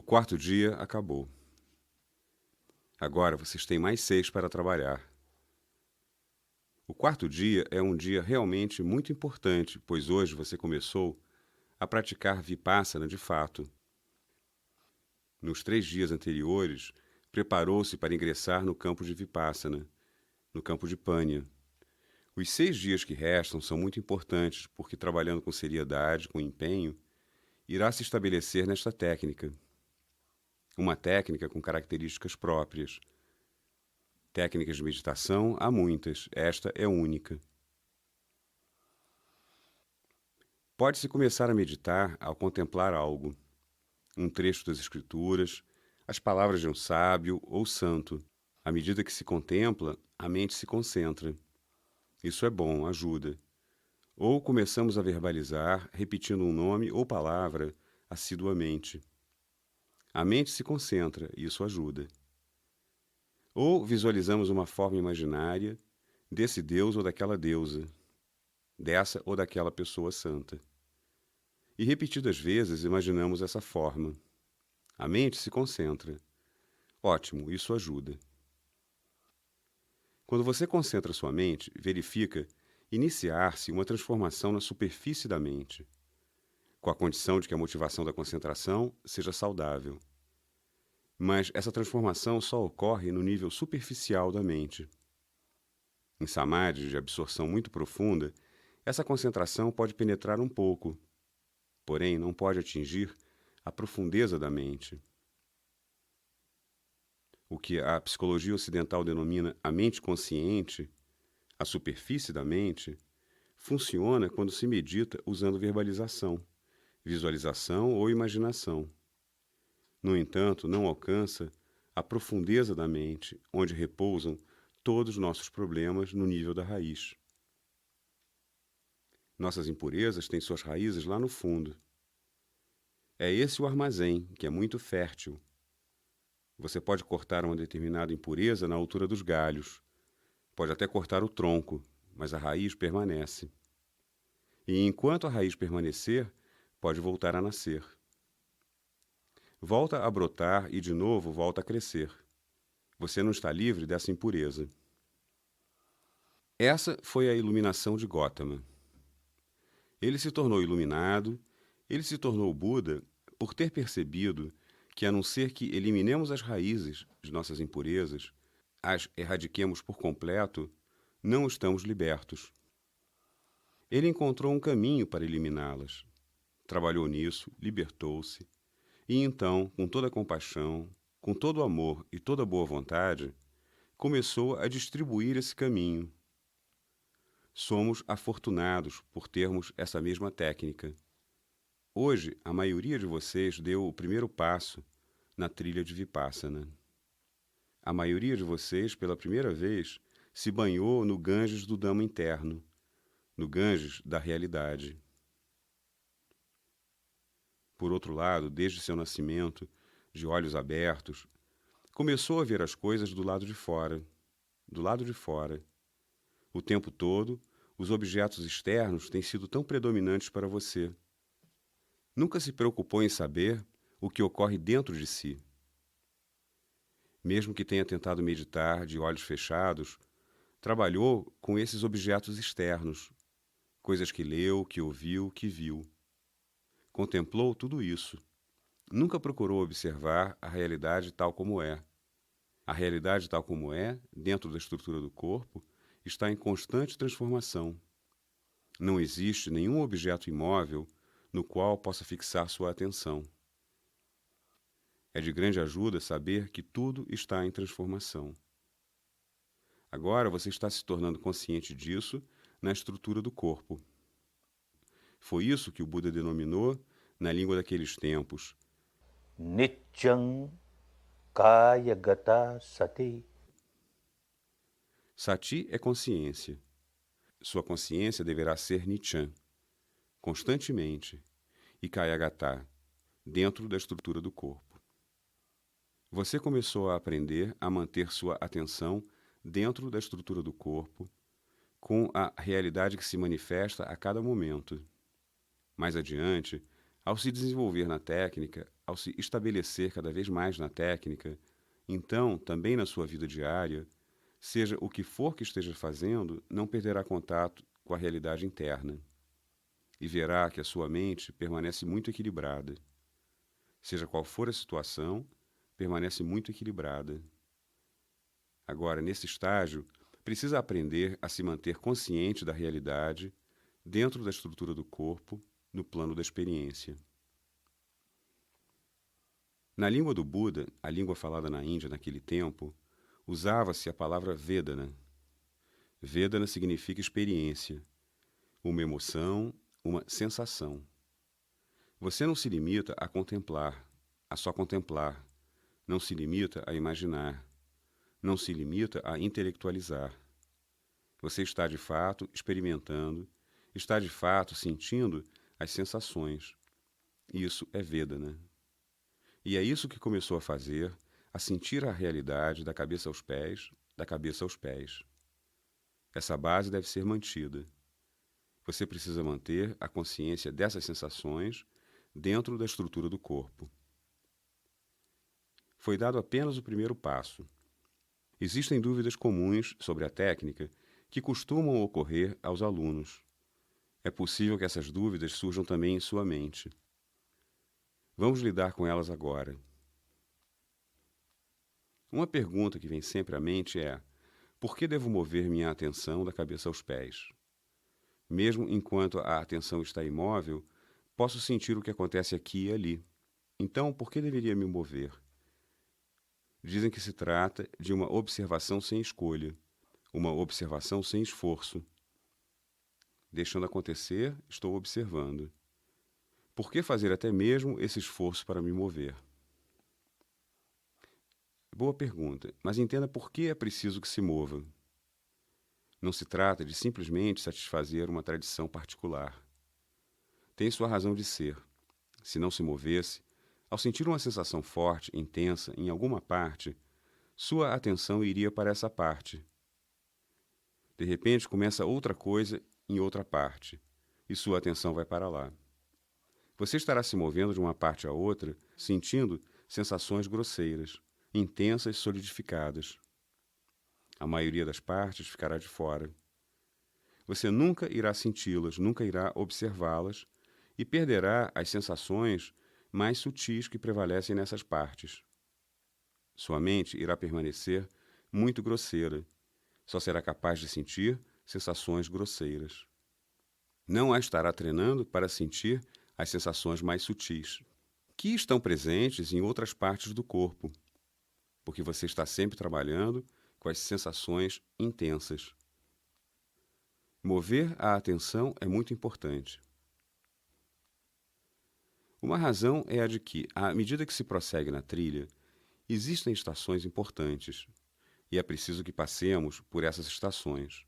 quarto dia acabou. Agora vocês têm mais 6 para trabalhar. O quarto dia é um dia realmente muito importante, pois hoje você começou a praticar Vipassana de fato. Nos 3 dias anteriores, preparou-se para ingressar no campo de Vipassana, no campo de Panya. Os 6 dias que restam são muito importantes, porque trabalhando com seriedade, com empenho, irá se estabelecer nesta técnica. Uma técnica com características próprias. Técnicas de meditação há muitas, esta é única. Pode-se começar a meditar ao contemplar algo, um trecho das Escrituras, as palavras de um sábio ou santo. À medida que se contempla, a mente se concentra. Isso é bom, ajuda. Ou começamos a verbalizar, repetindo um nome ou palavra assiduamente. A mente se concentra, isso ajuda. Ou visualizamos uma forma imaginária desse Deus ou daquela deusa, dessa ou daquela pessoa santa. E repetidas vezes imaginamos essa forma. A mente se concentra. Ótimo, isso ajuda. Quando você concentra sua mente, verifica iniciar-se uma transformação na superfície da mente, com a condição de que a motivação da concentração seja saudável. Mas essa transformação só ocorre no nível superficial da mente. Em samadhi de absorção muito profunda, essa concentração pode penetrar um pouco, porém não pode atingir a profundeza da mente. O que a psicologia ocidental denomina a mente consciente, a superfície da mente, funciona quando se medita usando verbalização, visualização ou imaginação. No entanto, não alcança a profundeza da mente, onde repousam todos os nossos problemas no nível da raiz. Nossas impurezas têm suas raízes lá no fundo. É esse o armazém, que é muito fértil. Você pode cortar uma determinada impureza na altura dos galhos. Pode até cortar o tronco, mas a raiz permanece. E enquanto a raiz permanecer, pode voltar a nascer. Volta a brotar e de novo volta a crescer. Você não está livre dessa impureza. Essa foi a iluminação de Gautama. Ele se tornou iluminado, ele se tornou Buda por ter percebido que, a não ser que eliminemos as raízes de nossas impurezas, as erradiquemos por completo, não estamos libertos. Ele encontrou um caminho para eliminá-las. Trabalhou nisso, libertou-se, e então, com toda a compaixão, com todo o amor e toda a boa vontade, começou a distribuir esse caminho. Somos afortunados por termos essa mesma técnica. Hoje, a maioria de vocês deu o primeiro passo na trilha de Vipassana. A maioria de vocês, pela primeira vez, se banhou no Ganges do Dhamma interno, no Ganges da realidade. Por outro lado, desde seu nascimento, de olhos abertos, começou a ver as coisas do lado de fora, do lado de fora. O tempo todo, os objetos externos têm sido tão predominantes para você. Nunca se preocupou em saber o que ocorre dentro de si. Mesmo que tenha tentado meditar de olhos fechados, trabalhou com esses objetos externos, coisas que leu, que ouviu, que viu. Contemplou tudo isso. Nunca procurou observar a realidade tal como é. A realidade tal como é, dentro da estrutura do corpo, está em constante transformação. Não existe nenhum objeto imóvel no qual possa fixar sua atenção. É de grande ajuda saber que tudo está em transformação. Agora você está se tornando consciente disso na estrutura do corpo. Foi isso que o Buda denominou, na língua daqueles tempos, Nityang Kayagata Sati. Sati é consciência. Sua consciência deverá ser Nichan, constantemente, e Kayagata, dentro da estrutura do corpo. Você começou a aprender a manter sua atenção dentro da estrutura do corpo, com a realidade que se manifesta a cada momento. Mais adiante, ao se desenvolver na técnica, ao se estabelecer cada vez mais na técnica, então, também na sua vida diária, seja o que for que esteja fazendo, não perderá contato com a realidade interna e verá que a sua mente permanece muito equilibrada. Seja qual for a situação, permanece muito equilibrada. Agora, nesse estágio, precisa aprender a se manter consciente da realidade dentro da estrutura do corpo, no plano da experiência. Na língua do Buda, a língua falada na Índia naquele tempo, usava-se a palavra Vedana. Vedana significa experiência, uma emoção, uma sensação. Você não se limita a contemplar, a só contemplar. Não se limita a imaginar. Não se limita a intelectualizar. Você está de fato experimentando, está de fato sentindo as sensações. Isso é Vedana. E é isso que começou a fazer, a sentir a realidade da cabeça aos pés, da cabeça aos pés. Essa base deve ser mantida. Você precisa manter a consciência dessas sensações dentro da estrutura do corpo. Foi dado apenas o primeiro passo. Existem dúvidas comuns sobre a técnica que costumam ocorrer aos alunos. É possível que essas dúvidas surjam também em sua mente. Vamos lidar com elas agora. Uma pergunta que vem sempre à mente é: por que devo mover minha atenção da cabeça aos pés? Mesmo enquanto a atenção está imóvel, posso sentir o que acontece aqui e ali. Então, por que deveria me mover? Dizem que se trata de uma observação sem escolha, uma observação sem esforço. Deixando acontecer, estou observando. Por que fazer até mesmo esse esforço para me mover? Boa pergunta, mas entenda por que é preciso que se mova. Não se trata de simplesmente satisfazer uma tradição particular. Tem sua razão de ser. Se não se movesse, ao sentir uma sensação forte, intensa, em alguma parte, sua atenção iria para essa parte. De repente, começa outra coisa em outra parte, e sua atenção vai para lá. Você estará se movendo de uma parte a outra, sentindo sensações grosseiras, intensas, solidificadas. A maioria das partes ficará de fora. Você nunca irá senti-las, nunca irá observá-las e perderá as sensações mais sutis que prevalecem nessas partes. Sua mente irá permanecer muito grosseira. Só será capaz de sentir sensações grosseiras. Não a estará treinando para sentir as sensações mais sutis, que estão presentes em outras partes do corpo, porque você está sempre trabalhando com as sensações intensas. Mover a atenção é muito importante. Uma razão é a de que, à medida que se prossegue na trilha, existem estações importantes, e é preciso que passemos por essas estações.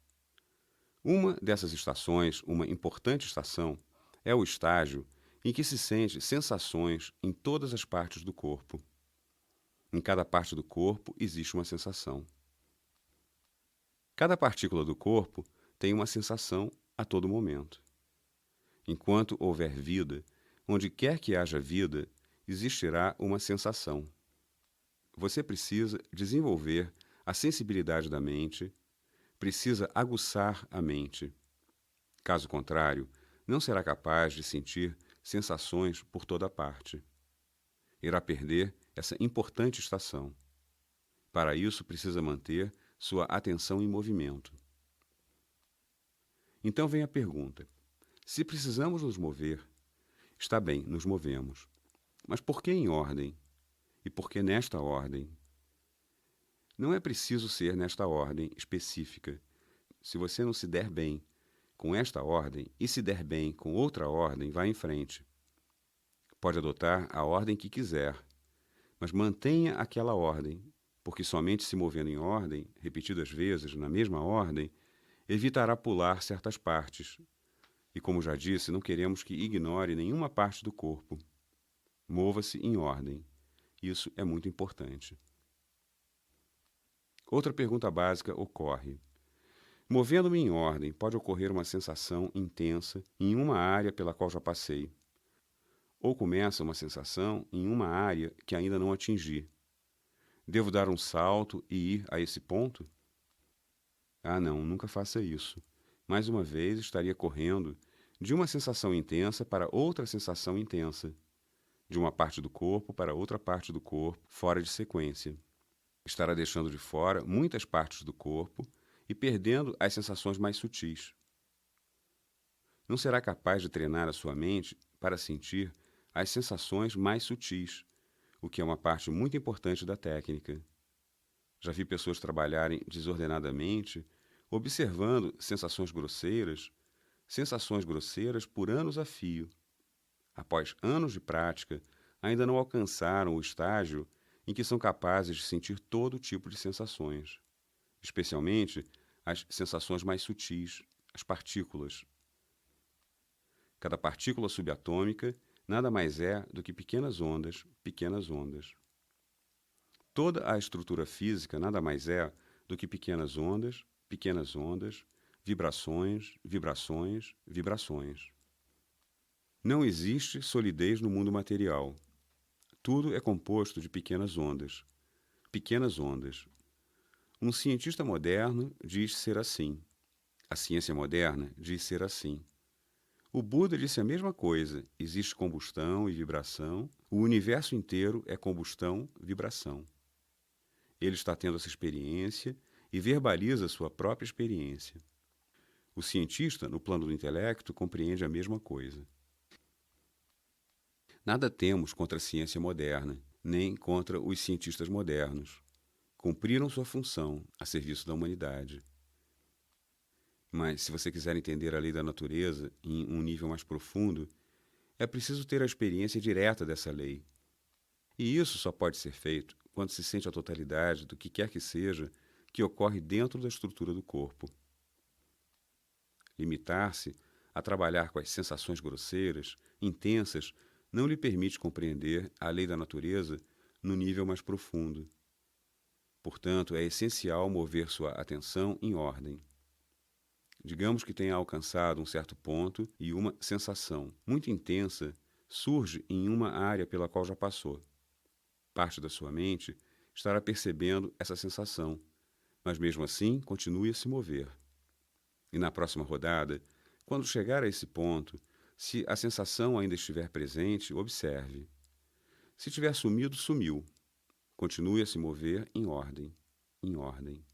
Uma dessas estações, uma importante estação, é o estágio em que se sente sensações em todas as partes do corpo. Em cada parte do corpo existe uma sensação. Cada partícula do corpo tem uma sensação a todo momento. Enquanto houver vida, onde quer que haja vida, existirá uma sensação. Você precisa desenvolver a sensibilidade da mente, precisa aguçar a mente. Caso contrário, não será capaz de sentir sensações por toda parte. Irá perder essa importante estação. Para isso, precisa manter sua atenção em movimento. Então vem a pergunta: se precisamos nos mover, está bem, nos movemos. Mas por que em ordem? E por que nesta ordem? Não é preciso ser nesta ordem específica. Se você não se der bem com esta ordem e se der bem com outra ordem, vá em frente. Pode adotar a ordem que quiser, mas mantenha aquela ordem, porque somente se movendo em ordem, repetidas vezes na mesma ordem, evitará pular certas partes. E como já disse, não queremos que ignore nenhuma parte do corpo. Mova-se em ordem. Isso é muito importante. Outra pergunta básica ocorre: movendo-me em ordem, pode ocorrer uma sensação intensa em uma área pela qual já passei. Ou começa uma sensação em uma área que ainda não atingi. Devo dar um salto e ir a esse ponto? Ah, não, nunca faça isso. Mais uma vez, estaria correndo de uma sensação intensa para outra sensação intensa, de uma parte do corpo para outra parte do corpo, fora de sequência. Estará deixando de fora muitas partes do corpo e perdendo as sensações mais sutis. Não será capaz de treinar a sua mente para sentir as sensações mais sutis, o que é uma parte muito importante da técnica. Já vi pessoas trabalharem desordenadamente, observando sensações grosseiras por anos a fio. Após anos de prática, ainda não alcançaram o estágio em que são capazes de sentir todo tipo de sensações, especialmente as sensações mais sutis, as partículas. Cada partícula subatômica nada mais é do que pequenas ondas, pequenas ondas. Toda a estrutura física nada mais é do que pequenas ondas, vibrações, vibrações, vibrações. Não existe solidez no mundo material. Tudo é composto de pequenas ondas. Pequenas ondas. Um cientista moderno diz ser assim. A ciência moderna diz ser assim. O Buda disse a mesma coisa. Existe combustão e vibração. O universo inteiro é combustão, vibração. Ele está tendo essa experiência e verbaliza sua própria experiência. O cientista, no plano do intelecto, compreende a mesma coisa. Nada temos contra a ciência moderna, nem contra os cientistas modernos. Cumpriram sua função a serviço da humanidade. Mas, se você quiser entender a lei da natureza em um nível mais profundo, é preciso ter a experiência direta dessa lei. E isso só pode ser feito quando se sente a totalidade do que quer que seja que ocorre dentro da estrutura do corpo. Limitar-se a trabalhar com as sensações grosseiras, intensas, não lhe permite compreender a lei da natureza no nível mais profundo. Portanto, é essencial mover sua atenção em ordem. Digamos que tenha alcançado um certo ponto e uma sensação muito intensa surge em uma área pela qual já passou. Parte da sua mente estará percebendo essa sensação, mas mesmo assim continue a se mover. E na próxima rodada, quando chegar a esse ponto, se a sensação ainda estiver presente, observe. Se tiver sumido, sumiu. Continue a se mover em ordem, em ordem.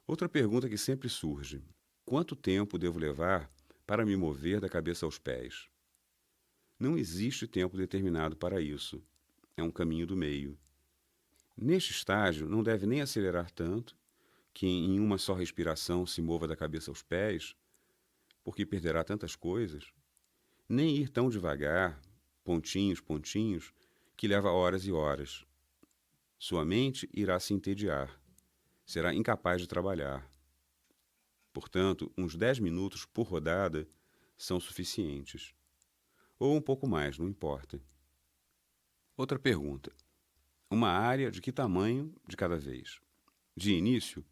Outra pergunta que sempre surge: quanto tempo devo levar para me mover da cabeça aos pés? Não existe tempo determinado para isso. É um caminho do meio. Neste estágio, não deve nem acelerar tanto, que em uma só respiração se mova da cabeça aos pés, porque perderá tantas coisas, nem ir tão devagar, pontinhos, pontinhos, que leva horas e horas. Sua mente irá se entediar, será incapaz de trabalhar. Portanto, uns 10 minutos por rodada são suficientes. Ou um pouco mais, não importa. Outra pergunta. Uma área de que tamanho de cada vez? De início,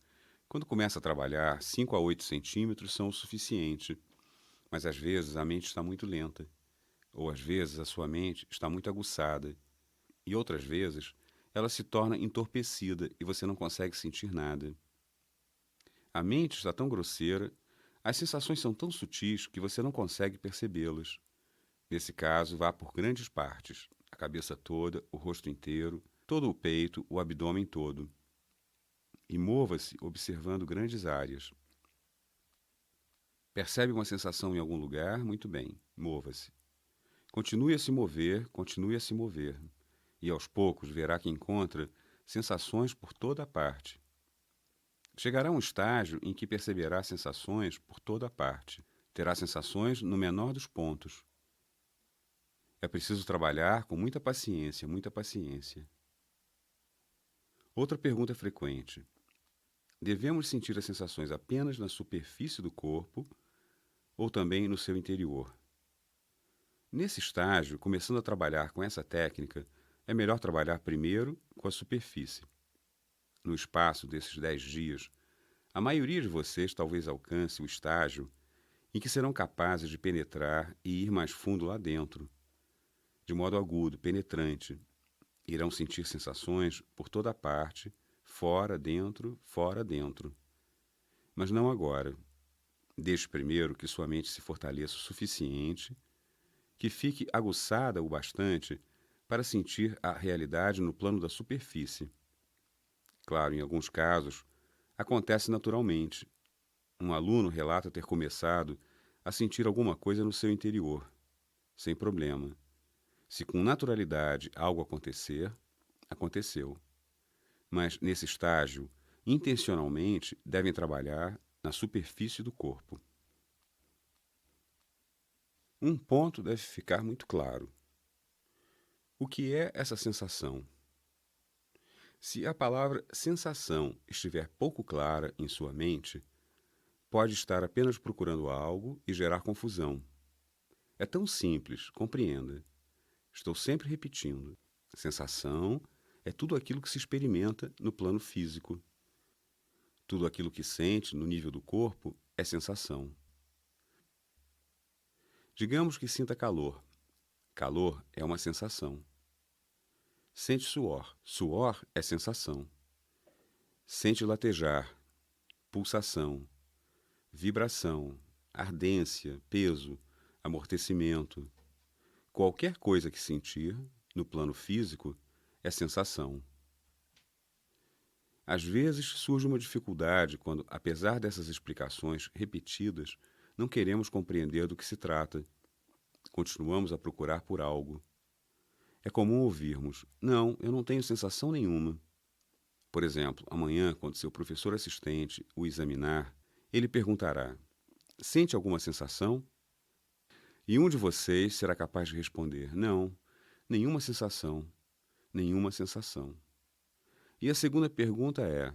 quando começa a trabalhar, 5 a 8 centímetros são o suficiente, mas às vezes a mente está muito lenta, ou às vezes a sua mente está muito aguçada, e outras vezes ela se torna entorpecida e você não consegue sentir nada. A mente está tão grosseira, as sensações são tão sutis que você não consegue percebê-las. Nesse caso, vá por grandes partes, a cabeça toda, o rosto inteiro, todo o peito, o abdômen todo. E mova-se observando grandes áreas. Percebe uma sensação em algum lugar? Muito bem, mova-se. Continue a se mover, continue a se mover. E aos poucos verá que encontra sensações por toda a parte. Chegará um estágio em que perceberá sensações por toda a parte. Terá sensações no menor dos pontos. É preciso trabalhar com muita paciência, muita paciência. Outra pergunta frequente. Devemos sentir as sensações apenas na superfície do corpo ou também no seu interior? Nesse estágio, começando a trabalhar com essa técnica, é melhor trabalhar primeiro com a superfície. No espaço desses 10 dias, a maioria de vocês talvez alcance o estágio em que serão capazes de penetrar e ir mais fundo lá dentro, de modo agudo, penetrante. Irão sentir sensações por toda parte, fora, dentro. Mas não agora. Deixe primeiro que sua mente se fortaleça o suficiente, que fique aguçada o bastante para sentir a realidade no plano da superfície. Claro, em alguns casos, acontece naturalmente. Um aluno relata ter começado a sentir alguma coisa no seu interior, sem problema. Se com naturalidade algo acontecer, aconteceu. Mas, nesse estágio, intencionalmente devem trabalhar na superfície do corpo. Um ponto deve ficar muito claro. O que é essa sensação? Se a palavra sensação estiver pouco clara em sua mente, pode estar apenas procurando algo e gerar confusão. É tão simples, compreenda. Estou sempre repetindo. Sensação é tudo aquilo que se experimenta no plano físico. Tudo aquilo que sente no nível do corpo é sensação. Digamos que sinta calor. Calor é uma sensação. Sente suor. Suor é sensação. Sente latejar, pulsação, vibração, ardência, peso, amortecimento. Qualquer coisa que sentir, no plano físico, é sensação. Às vezes surge uma dificuldade quando, apesar dessas explicações repetidas, não queremos compreender do que se trata. Continuamos a procurar por algo. É comum ouvirmos: "Não, eu não tenho sensação nenhuma." Por exemplo, amanhã, quando seu professor assistente o examinar, ele perguntará: "Sente alguma sensação?" E um de vocês será capaz de responder: "Não, nenhuma sensação, nenhuma sensação." E a segunda pergunta é: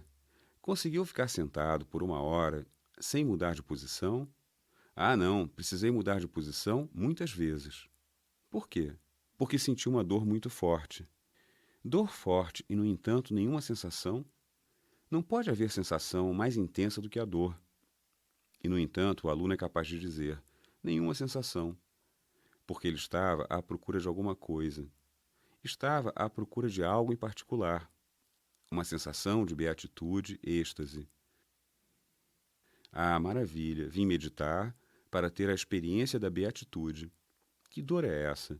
"Conseguiu ficar sentado por 1 hora sem mudar de posição?" "Ah, não, precisei mudar de posição muitas vezes." Por quê? Porque senti uma dor muito forte. Dor forte e, no entanto, nenhuma sensação? Não pode haver sensação mais intensa do que a dor. E, no entanto, o aluno é capaz de dizer: "Nenhuma sensação." Porque ele estava à procura de alguma coisa. Estava à procura de algo em particular. Uma sensação de beatitude, êxtase. Ah, maravilha! Vim meditar para ter a experiência da beatitude. Que dor é essa?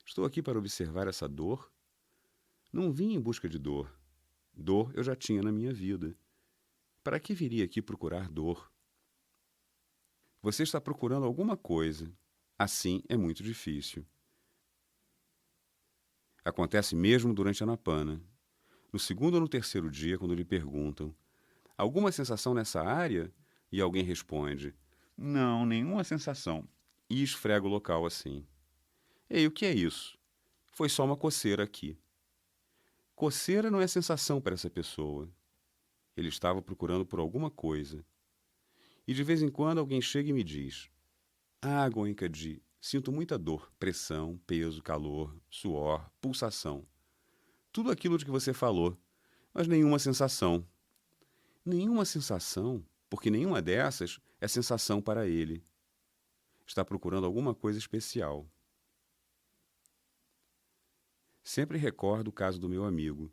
Estou aqui para observar essa dor? Não vim em busca de dor. Dor eu já tinha na minha vida. Para que viria aqui procurar dor? Você está procurando alguma coisa. Assim é muito difícil. Acontece mesmo durante a Anapana. No segundo ou no terceiro dia, quando lhe perguntam: "Alguma sensação nessa área?" E alguém responde: "Não, nenhuma sensação." E esfrega o local assim. "Ei, o que é isso?" "Foi só uma coceira aqui." Coceira não é sensação para essa pessoa. Ele estava procurando por alguma coisa. E de vez em quando alguém chega e me diz: "Ah, Goenka-ji, sinto muita dor, pressão, peso, calor, suor, pulsação. Tudo aquilo de que você falou, mas nenhuma sensação." Nenhuma sensação, porque nenhuma dessas é sensação para ele. Está procurando alguma coisa especial. Sempre recordo o caso do meu amigo.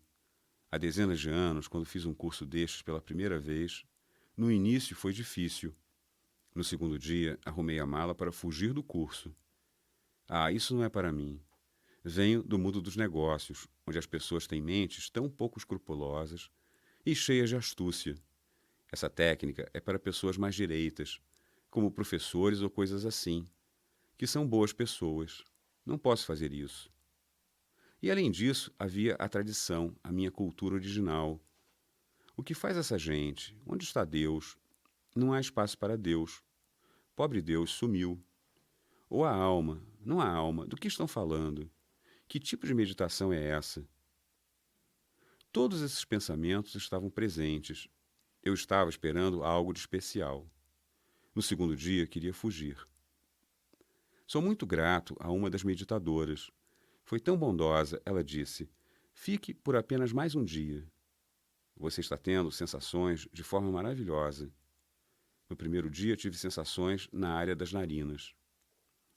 Há dezenas de anos, quando fiz um curso destes pela primeira vez, no início foi difícil. No segundo dia, arrumei a mala para fugir do curso. Ah, isso não é para mim. Venho do mundo dos negócios, onde as pessoas têm mentes tão pouco escrupulosas e cheias de astúcia. Essa técnica é para pessoas mais direitas, como professores ou coisas assim, que são boas pessoas. Não posso fazer isso. E além disso, havia a tradição, a minha cultura original. O que faz essa gente? Onde está Deus? Não há espaço para Deus. Pobre Deus sumiu. Ou a alma? Não há alma. Do que estão falando? Que tipo de meditação é essa? Todos esses pensamentos estavam presentes. Eu estava esperando algo de especial. No segundo dia, queria fugir. Sou muito grato a uma das meditadoras. Foi tão bondosa, ela disse: "Fique por apenas mais um dia. Você está tendo sensações de forma maravilhosa. No primeiro dia tive sensações na área das narinas.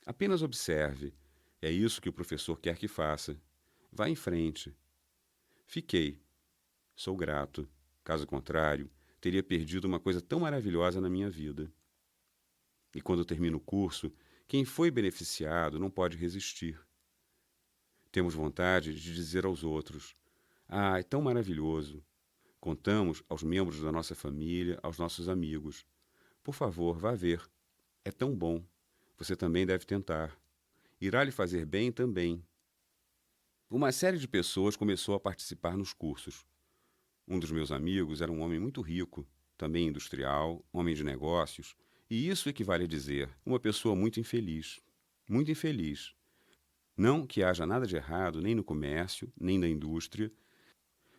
Apenas observe. É isso que o professor quer que faça. Vá em frente. Fiquei. Sou grato. Caso contrário, teria perdido uma coisa tão maravilhosa na minha vida. E quando termina o curso, quem foi beneficiado não pode resistir. Temos vontade de dizer aos outros: "Ah, é tão maravilhoso." Contamos aos membros da nossa família, aos nossos amigos: "Por favor, vá ver. É tão bom. Você também deve tentar. Irá lhe fazer bem também." Uma série de pessoas começou a participar nos cursos. Um dos meus amigos era um homem muito rico, também industrial, homem de negócios, e isso equivale a dizer uma pessoa muito infeliz. Muito infeliz. Não que haja nada de errado nem no comércio, nem na indústria,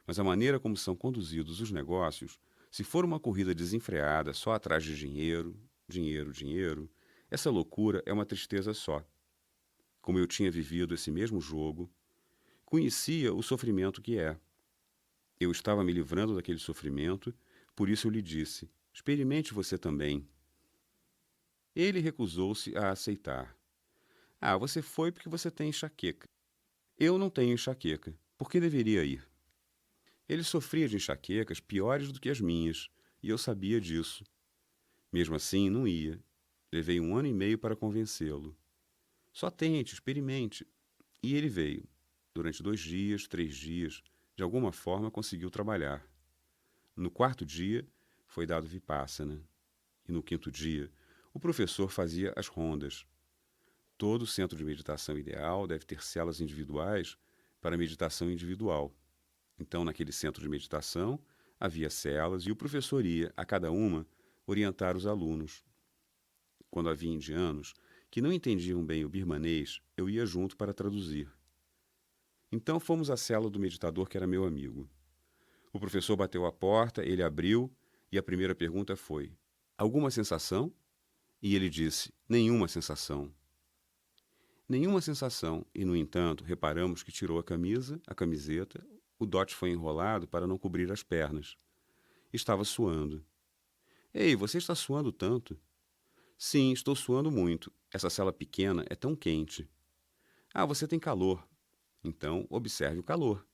mas a maneira como são conduzidos os negócios, se for uma corrida desenfreada só atrás de dinheiro, dinheiro, dinheiro, essa loucura é uma tristeza só. Como eu tinha vivido esse mesmo jogo, conhecia o sofrimento que é. Eu estava me livrando daquele sofrimento, por isso eu lhe disse: "Experimente você também." Ele recusou-se a aceitar. "Ah, você foi porque você tem enxaqueca." "Eu não tenho enxaqueca. Por que deveria ir?" Ele sofria de enxaquecas piores do que as minhas, e eu sabia disso. Mesmo assim, não ia. Levei 1 ano e meio para convencê-lo. "Só tente, experimente." E ele veio. Durante 2 dias, 3 dias, de alguma forma conseguiu trabalhar. No quarto dia, foi dado Vipassana. E no quinto dia, o professor fazia as rondas. Todo centro de meditação ideal deve ter celas individuais para meditação individual. Então, naquele centro de meditação, havia celas e o professor ia, a cada uma, orientar os alunos. Quando havia indianos que não entendiam bem o birmanês, eu ia junto para traduzir. Então fomos à cela do meditador que era meu amigo. O professor bateu à porta, ele abriu e a primeira pergunta foi: "Alguma sensação?" E ele disse: "Nenhuma sensação." Nenhuma sensação, e no entanto reparamos que tirou a camisa, a camiseta, o dote foi enrolado para não cobrir as pernas. Estava suando. "Ei, você está suando tanto?" "Sim, estou suando muito. Essa cela pequena é tão quente." "Ah, você tem calor." "Então, observe o calor.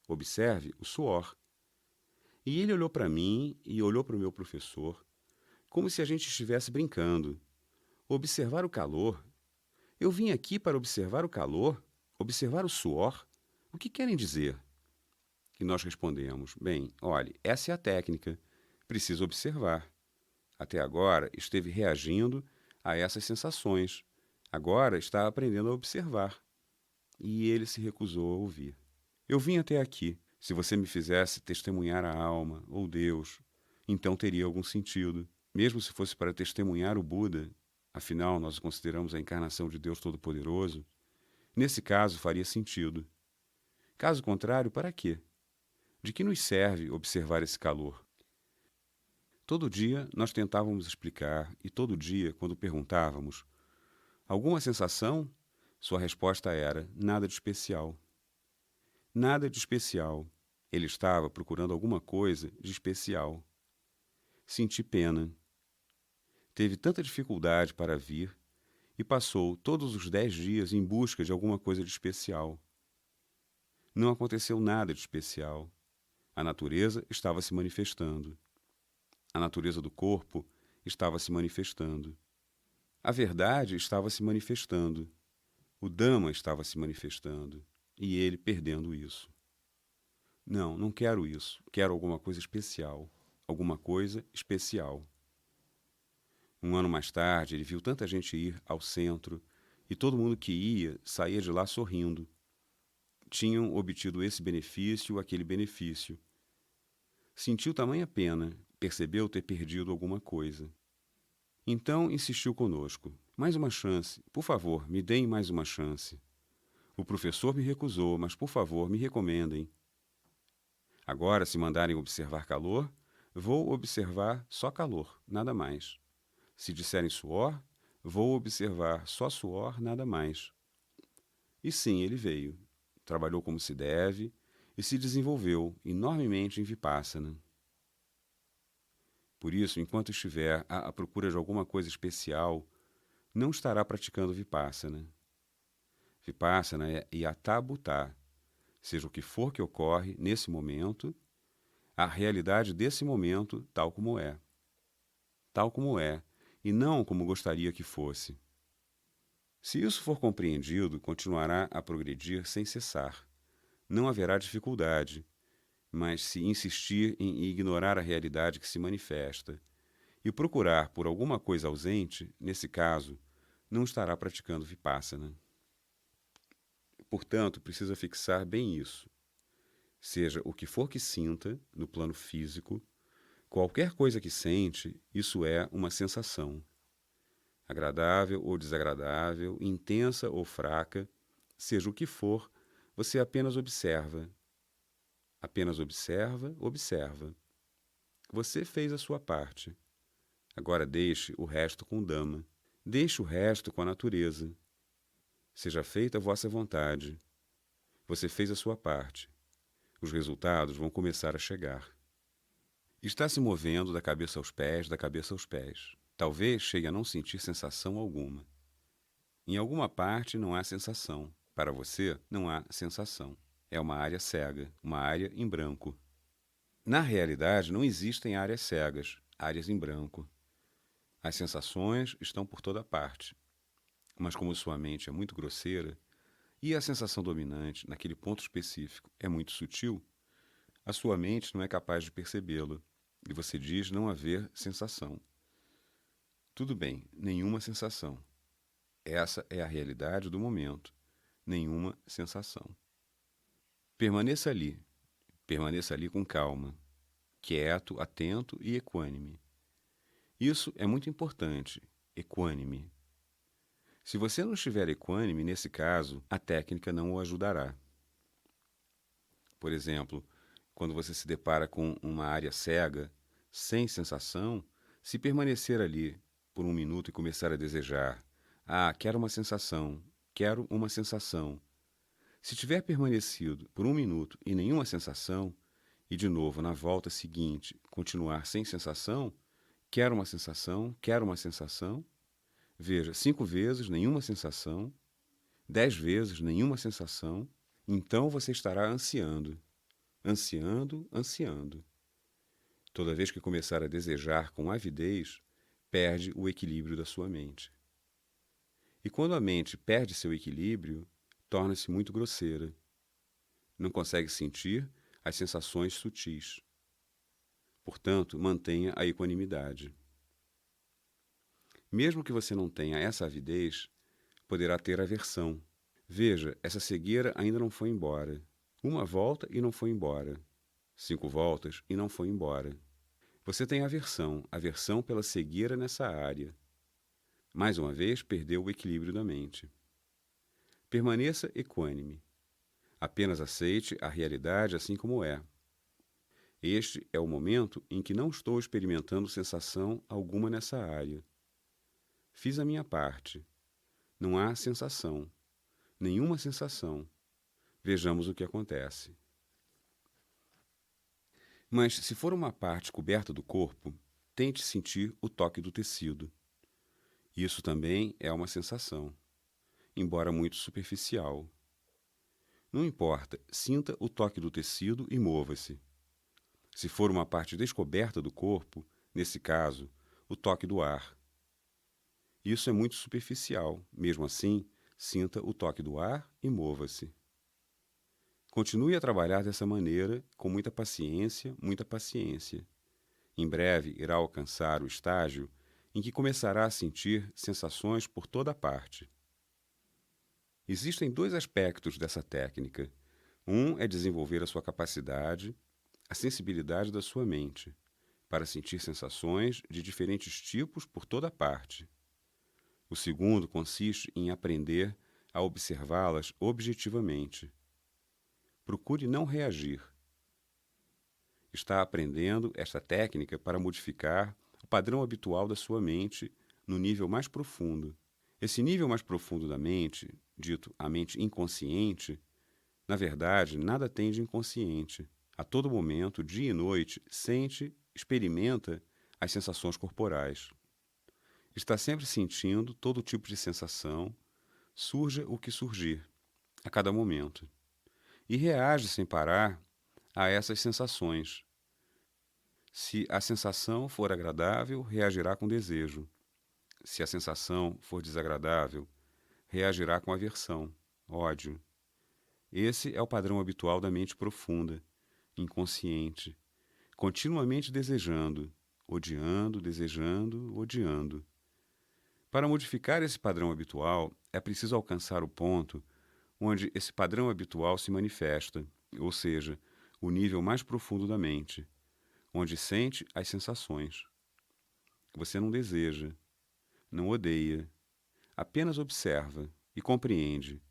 Observe o suor." E ele olhou para mim e olhou para o meu professor, como se a gente estivesse brincando. "Observar o calor? Eu vim aqui para observar o calor? Observar o suor? O que querem dizer?" E nós respondemos: "Bem, olhe, essa é a técnica. Precisa observar. Até agora esteve reagindo a essas sensações. Agora está aprendendo a observar." E ele se recusou a ouvir. "Eu vim até aqui. Se você me fizesse testemunhar a alma, ou Deus, então teria algum sentido. Mesmo se fosse para testemunhar o Buda, afinal nós o consideramos a encarnação de Deus Todo-Poderoso, nesse caso faria sentido. Caso contrário, para quê? De que nos serve observar esse calor?" Todo dia nós tentávamos explicar, e todo dia, quando perguntávamos: "Alguma sensação?" Sua resposta era: "Nada de especial." Nada de especial. Ele estava procurando alguma coisa de especial. Senti pena. Teve tanta dificuldade para vir e passou todos os 10 dias em busca de alguma coisa de especial. Não aconteceu nada de especial. A natureza estava se manifestando. A natureza do corpo estava se manifestando. A verdade estava se manifestando. O Dhamma estava se manifestando. E ele perdendo isso. Não, não quero isso. Quero alguma coisa especial. Alguma coisa especial. 1 ano mais tarde, ele viu tanta gente ir ao centro e todo mundo que ia saía de lá sorrindo. Tinham obtido esse benefício ou aquele benefício. Sentiu tamanha pena, percebeu ter perdido alguma coisa. Então insistiu conosco: "Mais uma chance, por favor, me deem mais uma chance." O professor me recusou, mas por favor, me recomendem. Agora, se mandarem observar calor, vou observar só calor, nada mais. Se disserem suor, vou observar só suor, nada mais. E sim, ele veio. Trabalhou como se deve e se desenvolveu enormemente em Vipassana. Por isso, enquanto estiver à procura de alguma coisa especial, não estará praticando Vipassana. Vipassana é yatha bhuta, seja o que for que ocorre nesse momento, a realidade desse momento tal como é. Tal como é, e não como gostaria que fosse. Se isso for compreendido, continuará a progredir sem cessar. Não haverá dificuldade, mas se insistir em ignorar a realidade que se manifesta e procurar por alguma coisa ausente, nesse caso, não estará praticando Vipassana. Portanto, precisa fixar bem isso. Seja o que for que sinta, no plano físico, qualquer coisa que sente, isso é uma sensação. Agradável ou desagradável, intensa ou fraca, seja o que for, você apenas observa. Apenas observa, observa. Você fez a sua parte. Agora deixe o resto com o Dhamma. Deixe o resto com a natureza. Seja feita a vossa vontade. Você fez a sua parte. Os resultados vão começar a chegar. Está se movendo da cabeça aos pés, da cabeça aos pés. Talvez chegue a não sentir sensação alguma. Em alguma parte não há sensação. Para você, não há sensação. É uma área cega, uma área em branco. Na realidade, não existem áreas cegas, áreas em branco. As sensações estão por toda parte. Mas como sua mente é muito grosseira, e a sensação dominante, naquele ponto específico, é muito sutil, a sua mente não é capaz de percebê-la, e você diz não haver sensação. Tudo bem, nenhuma sensação. Essa é a realidade do momento. Nenhuma sensação. Permaneça ali com calma, quieto, atento e equânime. Isso é muito importante, equânime. Se você não estiver equânime, nesse caso, a técnica não o ajudará. Por exemplo, quando você se depara com uma área cega, sem sensação, se permanecer ali por um minuto e começar a desejar, quero uma sensação, quero uma sensação. Se tiver permanecido por um minuto e nenhuma sensação, e de novo na volta seguinte continuar sem sensação, quero uma sensação, quero uma sensação, veja, 5 vezes nenhuma sensação, 10 vezes nenhuma sensação, então você estará ansiando, ansiando, ansiando. Toda vez que começar a desejar com avidez, perde o equilíbrio da sua mente. E quando a mente perde seu equilíbrio, torna-se muito grosseira. Não consegue sentir as sensações sutis. Portanto, mantenha a equanimidade. Mesmo que você não tenha essa avidez, poderá ter aversão. Veja, essa cegueira ainda não foi embora. 1 volta e não foi embora. 5 voltas e não foi embora. Você tem aversão pela cegueira nessa área. Mais uma vez, perdeu o equilíbrio da mente. Permaneça equânime. Apenas aceite a realidade assim como é. Este é o momento em que não estou experimentando sensação alguma nessa área. Fiz a minha parte. Não há sensação. Nenhuma sensação. Vejamos o que acontece. Mas se for uma parte coberta do corpo, tente sentir o toque do tecido. Isso também é uma sensação, embora muito superficial. Não importa, sinta o toque do tecido e mova-se. Se for uma parte descoberta do corpo, nesse caso, o toque do ar. Isso é muito superficial, mesmo assim, sinta o toque do ar e mova-se. Continue a trabalhar dessa maneira, com muita paciência, muita paciência. Em breve irá alcançar o estágio em que começará a sentir sensações por toda parte. Existem 2 aspectos dessa técnica. Um é desenvolver a sua capacidade, a sensibilidade da sua mente, para sentir sensações de diferentes tipos por toda parte. O segundo consiste em aprender a observá-las objetivamente. Procure não reagir. Está aprendendo esta técnica para modificar o padrão habitual da sua mente no nível mais profundo. Esse nível mais profundo da mente, dito a mente inconsciente, na verdade, nada tem de inconsciente. A todo momento, dia e noite, sente, experimenta as sensações corporais. Está sempre sentindo todo tipo de sensação, surja o que surgir, a cada momento. E reage sem parar a essas sensações. Se a sensação for agradável, reagirá com desejo. Se a sensação for desagradável, reagirá com aversão, ódio. Esse é o padrão habitual da mente profunda, inconsciente, continuamente desejando, odiando, desejando, odiando. Para modificar esse padrão habitual, é preciso alcançar o ponto onde esse padrão habitual se manifesta, ou seja, o nível mais profundo da mente, onde sente as sensações. Você não deseja, não odeia, apenas observa e compreende.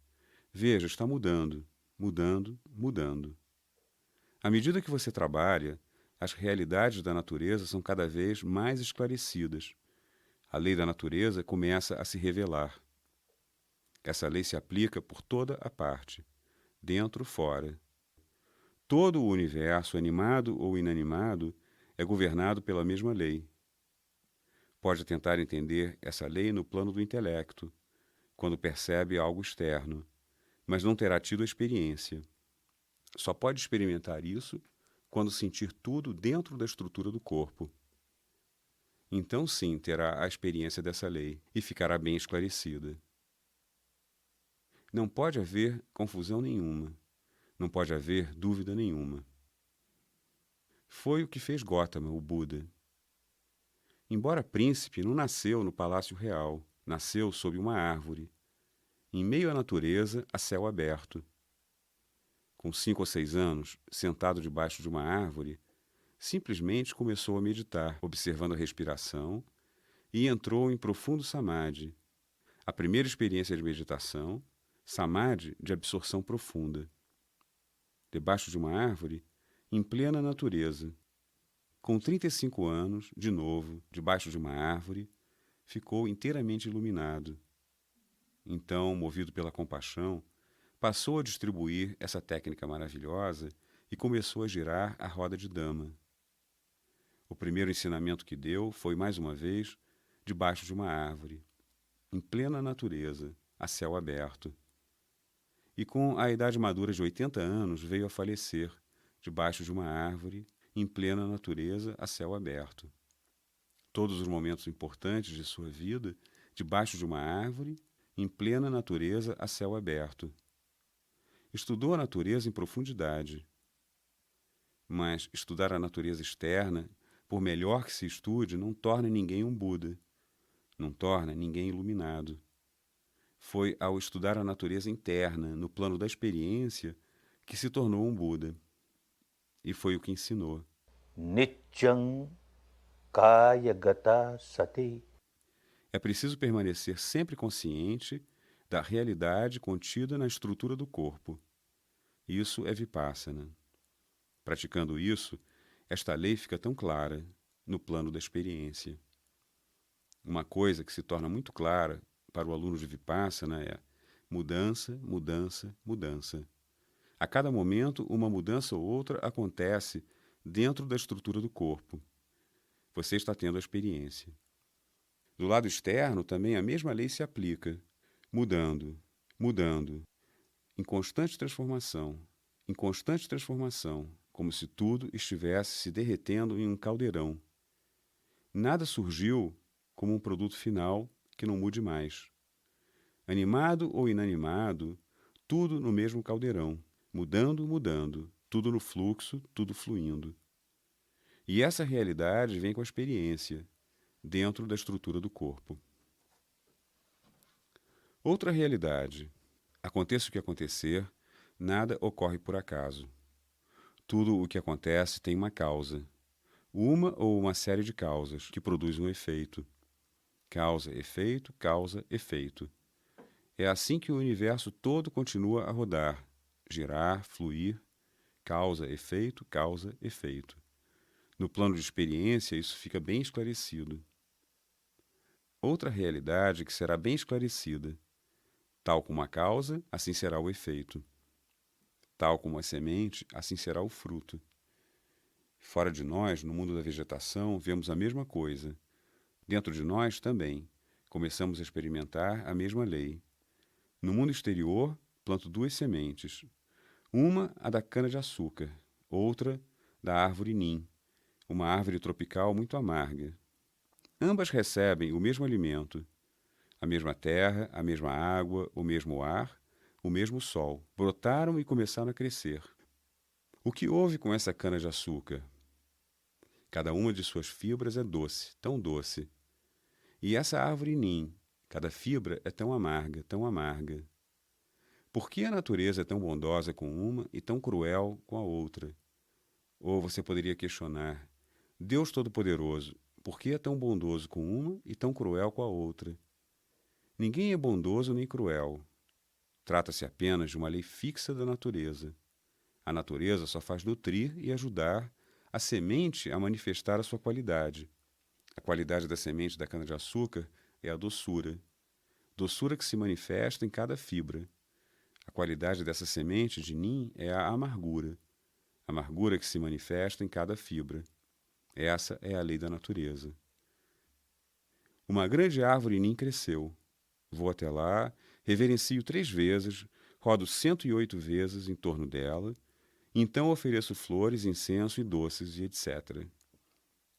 Veja, está mudando, mudando, mudando. À medida que você trabalha, as realidades da natureza são cada vez mais esclarecidas. A lei da natureza começa a se revelar. Essa lei se aplica por toda a parte, dentro, fora. Todo o universo, animado ou inanimado, é governado pela mesma lei. Pode tentar entender essa lei no plano do intelecto, quando percebe algo externo, mas não terá tido a experiência. Só pode experimentar isso quando sentir tudo dentro da estrutura do corpo. Então sim terá a experiência dessa lei e ficará bem esclarecida. Não pode haver confusão nenhuma. Não pode haver dúvida nenhuma. Foi o que fez Gautama, o Buda. Embora príncipe, não nasceu no palácio real, nasceu sob uma árvore, em meio à natureza, a céu aberto. Com 5 ou 6 anos, sentado debaixo de uma árvore, simplesmente começou a meditar, observando a respiração, e entrou em profundo samadhi, a primeira experiência de meditação, samadhi de absorção profunda. Debaixo de uma árvore, em plena natureza. Com 35 anos, de novo, debaixo de uma árvore, ficou inteiramente iluminado. Então, movido pela compaixão, passou a distribuir essa técnica maravilhosa e começou a girar a roda de Dhamma. O primeiro ensinamento que deu foi, mais uma vez, debaixo de uma árvore, em plena natureza, a céu aberto. E com a idade madura de 80 anos veio a falecer, debaixo de uma árvore, em plena natureza, a céu aberto. Todos os momentos importantes de sua vida, debaixo de uma árvore, em plena natureza, a céu aberto. Estudou a natureza em profundidade. Mas estudar a natureza externa, por melhor que se estude, não torna ninguém um Buda, não torna ninguém iluminado. Foi ao estudar a natureza interna, no plano da experiência, que se tornou um Buda. E foi o que ensinou. Nityang Kayagata Sati. É preciso permanecer sempre consciente da realidade contida na estrutura do corpo. Isso é Vipassana. Praticando isso, esta lei fica tão clara no plano da experiência. Uma coisa que se torna muito clara para o aluno de Vipassana é mudança, mudança, mudança. A cada momento, uma mudança ou outra acontece dentro da estrutura do corpo. Você está tendo a experiência. Do lado externo, também a mesma lei se aplica, mudando, mudando, em constante transformação, como se tudo estivesse se derretendo em um caldeirão. Nada surgiu como um produto final que não mude mais. Animado ou inanimado, tudo no mesmo caldeirão, mudando, mudando, tudo no fluxo, tudo fluindo. E essa realidade vem com a experiência, dentro da estrutura do corpo. Outra realidade. Aconteça o que acontecer, nada ocorre por acaso. Tudo o que acontece tem uma causa. Uma ou uma série de causas que produzem um efeito. Causa, efeito, causa, efeito. É assim que o universo todo continua a rodar, girar, fluir. Causa, efeito, causa, efeito. No plano de experiência, isso fica bem esclarecido. Outra realidade que será bem esclarecida. Tal como a causa, assim será o efeito. Tal como a semente, assim será o fruto. Fora de nós, no mundo da vegetação, vemos a mesma coisa. Dentro de nós também. Começamos a experimentar a mesma lei. No mundo exterior, planto duas sementes. Uma, a da cana-de-açúcar. Outra, da árvore nim, uma árvore tropical muito amarga. Ambas recebem o mesmo alimento, a mesma terra, a mesma água, o mesmo ar, o mesmo sol. Brotaram e começaram a crescer. O que houve com essa cana-de-açúcar? Cada uma de suas fibras é doce, tão doce. E essa árvore nim, cada fibra é tão amarga, tão amarga. Por que a natureza é tão bondosa com uma e tão cruel com a outra? Ou você poderia questionar: Deus Todo-Poderoso, por que é tão bondoso com uma e tão cruel com a outra? Ninguém é bondoso nem cruel. Trata-se apenas de uma lei fixa da natureza. A natureza só faz nutrir e ajudar a semente a manifestar a sua qualidade. A qualidade da semente da cana-de-açúcar é a doçura. Doçura que se manifesta em cada fibra. A qualidade dessa semente de nim é a amargura. Amargura que se manifesta em cada fibra. Essa é a lei da natureza. Uma grande árvore nim cresceu. Vou até lá, reverencio 3 vezes, rodo 108 vezes em torno dela, então ofereço flores, incenso e doces e etc.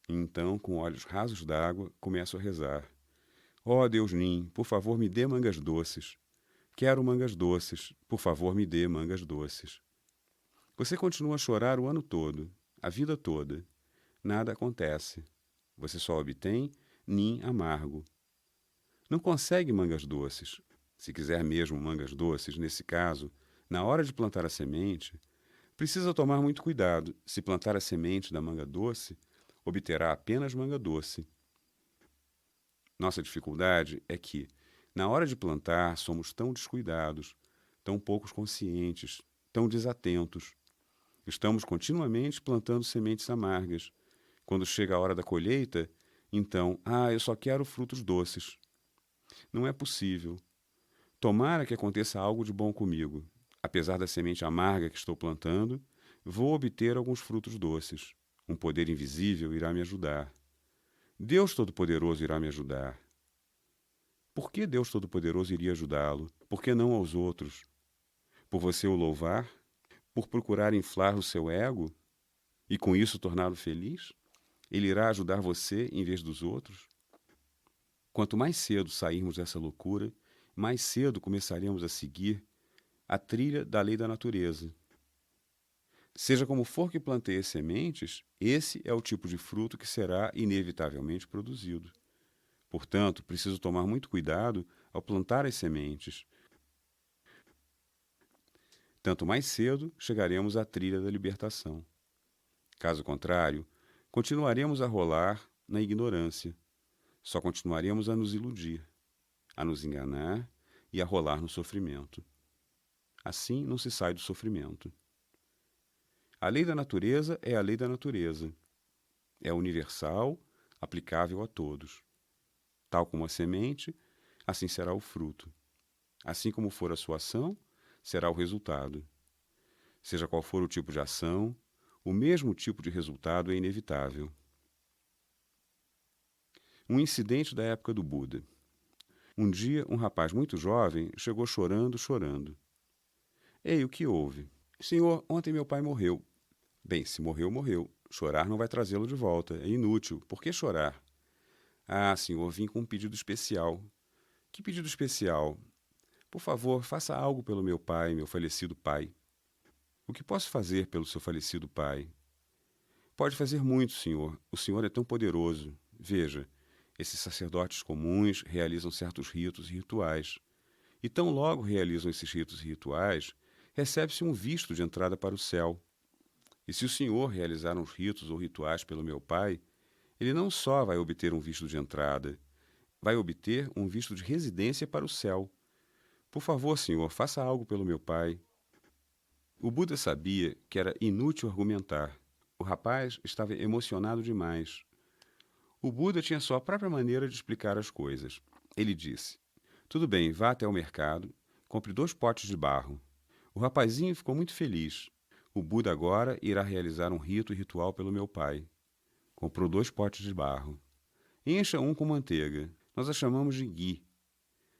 E então, com olhos rasos d'água, começo a rezar. Ó Deus Nim, por favor me dê mangas doces. Quero mangas doces, por favor me dê mangas doces. Você continua a chorar o ano todo, a vida toda. Nada acontece. Você só obtém nim amargo. Não consegue mangas doces. Se quiser mesmo mangas doces, nesse caso, na hora de plantar a semente, precisa tomar muito cuidado. Se plantar a semente da manga doce, obterá apenas manga doce. Nossa dificuldade é que, na hora de plantar, somos tão descuidados, tão poucos conscientes, tão desatentos. Estamos continuamente plantando sementes amargas. Quando chega a hora da colheita, então, eu só quero frutos doces. Não é possível. Tomara que aconteça algo de bom comigo. Apesar da semente amarga que estou plantando, vou obter alguns frutos doces. Um poder invisível irá me ajudar. Deus Todo-Poderoso irá me ajudar. Por que Deus Todo-Poderoso iria ajudá-lo? Por que não aos outros? Por você o louvar? Por procurar inflar o seu ego? E com isso torná-lo feliz? Ele irá ajudar você em vez dos outros? Quanto mais cedo sairmos dessa loucura, mais cedo começaremos a seguir a trilha da lei da natureza. Seja como for que planteie sementes, esse é o tipo de fruto que será inevitavelmente produzido. Portanto, preciso tomar muito cuidado ao plantar as sementes. Tanto mais cedo chegaremos à trilha da libertação. Caso contrário, continuaremos a rolar na ignorância. Só continuaremos a nos iludir, a nos enganar e a rolar no sofrimento. Assim não se sai do sofrimento. A lei da natureza é a lei da natureza. É universal, aplicável a todos. Tal como a semente, assim será o fruto. Assim como for a sua ação, será o resultado. Seja qual for o tipo de ação, o mesmo tipo de resultado é inevitável. Um incidente da época do Buda. Um dia, um rapaz muito jovem chegou chorando, chorando. Ei, o que houve? Senhor, ontem meu pai morreu. Bem, se morreu, morreu. Chorar não vai trazê-lo de volta. É inútil. Por que chorar? Senhor, vim com um pedido especial. Que pedido especial? Por favor, faça algo pelo meu pai, meu falecido pai. O que posso fazer pelo seu falecido pai? Pode fazer muito, senhor. O senhor é tão poderoso. Veja, esses sacerdotes comuns realizam certos ritos e rituais. E tão logo realizam esses ritos e rituais, recebe-se um visto de entrada para o céu. E se o senhor realizar uns ritos ou rituais pelo meu pai, ele não só vai obter um visto de entrada, vai obter um visto de residência para o céu. Por favor, senhor, faça algo pelo meu pai. O Buda sabia que era inútil argumentar. O rapaz estava emocionado demais. O Buda tinha sua própria maneira de explicar as coisas. Ele disse: tudo bem, vá até o mercado, compre 2 potes de barro. O rapazinho ficou muito feliz. O Buda agora irá realizar um rito e ritual pelo meu pai. Comprou 2 potes de barro. Encha um com manteiga. Nós a chamamos de ghee.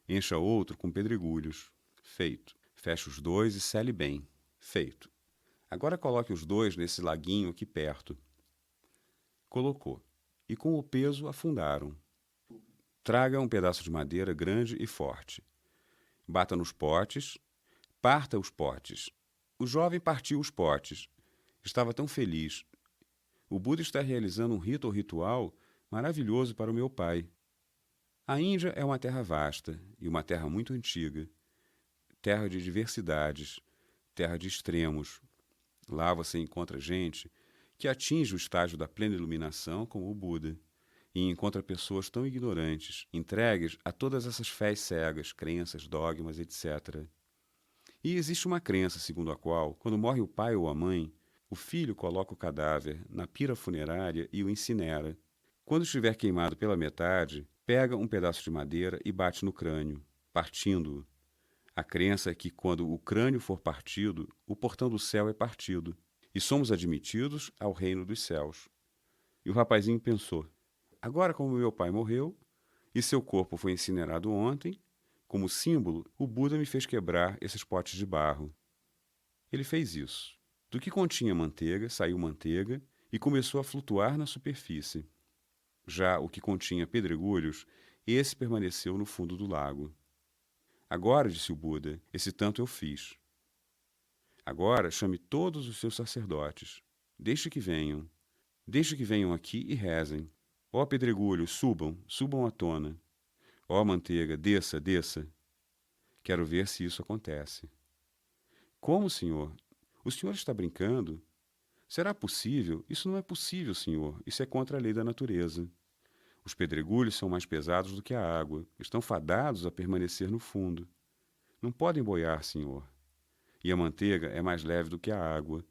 Encha outro com pedregulhos. Feito. Feche os 2 e sele bem. Feito. Agora coloque os 2 nesse laguinho aqui perto. Colocou. E com o peso afundaram. Traga um pedaço de madeira grande e forte. Bata nos potes. Parta os potes. O jovem partiu os potes. Estava tão feliz. O Buda está realizando um rito ou ritual maravilhoso para o meu pai. A Índia é uma terra vasta e uma terra muito antiga. Terra de diversidades, terra de extremos. Lá você encontra gente que atinge o estágio da plena iluminação, como o Buda, e encontra pessoas tão ignorantes, entregues a todas essas fés cegas, crenças, dogmas, etc. E existe uma crença segundo a qual, quando morre o pai ou a mãe, o filho coloca o cadáver na pira funerária e o incinera. Quando estiver queimado pela metade, pega um pedaço de madeira e bate no crânio, partindo-o. A crença é que quando o crânio for partido, o portão do céu é partido, e somos admitidos ao reino dos céus. E o rapazinho pensou: agora, como meu pai morreu, e seu corpo foi incinerado ontem, como símbolo, o Buda me fez quebrar esses potes de barro. Ele fez isso. Do que continha manteiga, saiu manteiga e começou a flutuar na superfície. Já o que continha pedregulhos, esse permaneceu no fundo do lago. Agora, disse o Buda, esse tanto eu fiz. Agora chame todos os seus sacerdotes. Deixe que venham. Deixe que venham aqui e rezem. Ó pedregulhos, subam, subam à tona. Ó manteiga, desça, desça. Quero ver se isso acontece. Como, senhor? O senhor está brincando? Será possível? Isso não é possível, senhor. Isso é contra a lei da natureza. Os pedregulhos são mais pesados do que a água. Estão fadados a permanecer no fundo. Não podem boiar, senhor. E a manteiga é mais leve do que a água.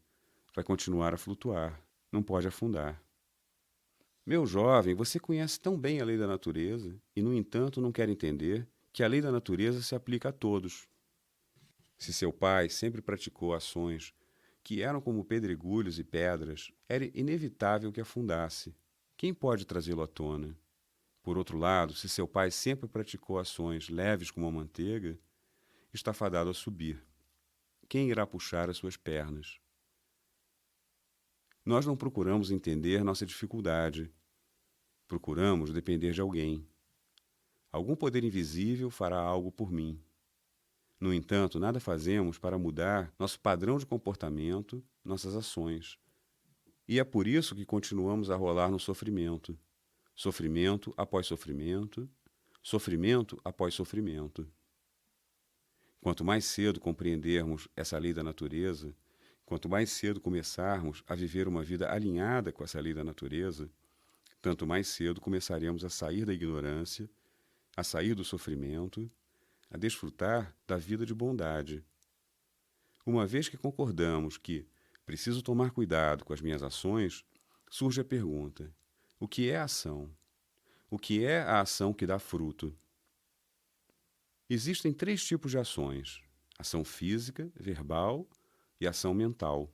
Vai continuar a flutuar. Não pode afundar. Meu jovem, você conhece tão bem a lei da natureza e, no entanto, não quer entender que a lei da natureza se aplica a todos. Se seu pai sempre praticou ações que eram como pedregulhos e pedras, era inevitável que afundasse. Quem pode trazê-lo à tona? Por outro lado, se seu pai sempre praticou ações leves como a manteiga, está fadado a subir. Quem irá puxar as suas pernas? Nós não procuramos entender nossa dificuldade. Procuramos depender de alguém. Algum poder invisível fará algo por mim. No entanto, nada fazemos para mudar nosso padrão de comportamento, nossas ações. E é por isso que continuamos a rolar no sofrimento. Sofrimento após sofrimento, sofrimento após sofrimento. Quanto mais cedo compreendermos essa lei da natureza, quanto mais cedo começarmos a viver uma vida alinhada com essa lei da natureza, tanto mais cedo começaremos a sair da ignorância, a sair do sofrimento, a desfrutar da vida de bondade. Uma vez que concordamos que preciso tomar cuidado com as minhas ações, surge a pergunta: o que é a ação? O que é a ação que dá fruto? Existem 3 tipos de ações: ação física, verbal e ação mental.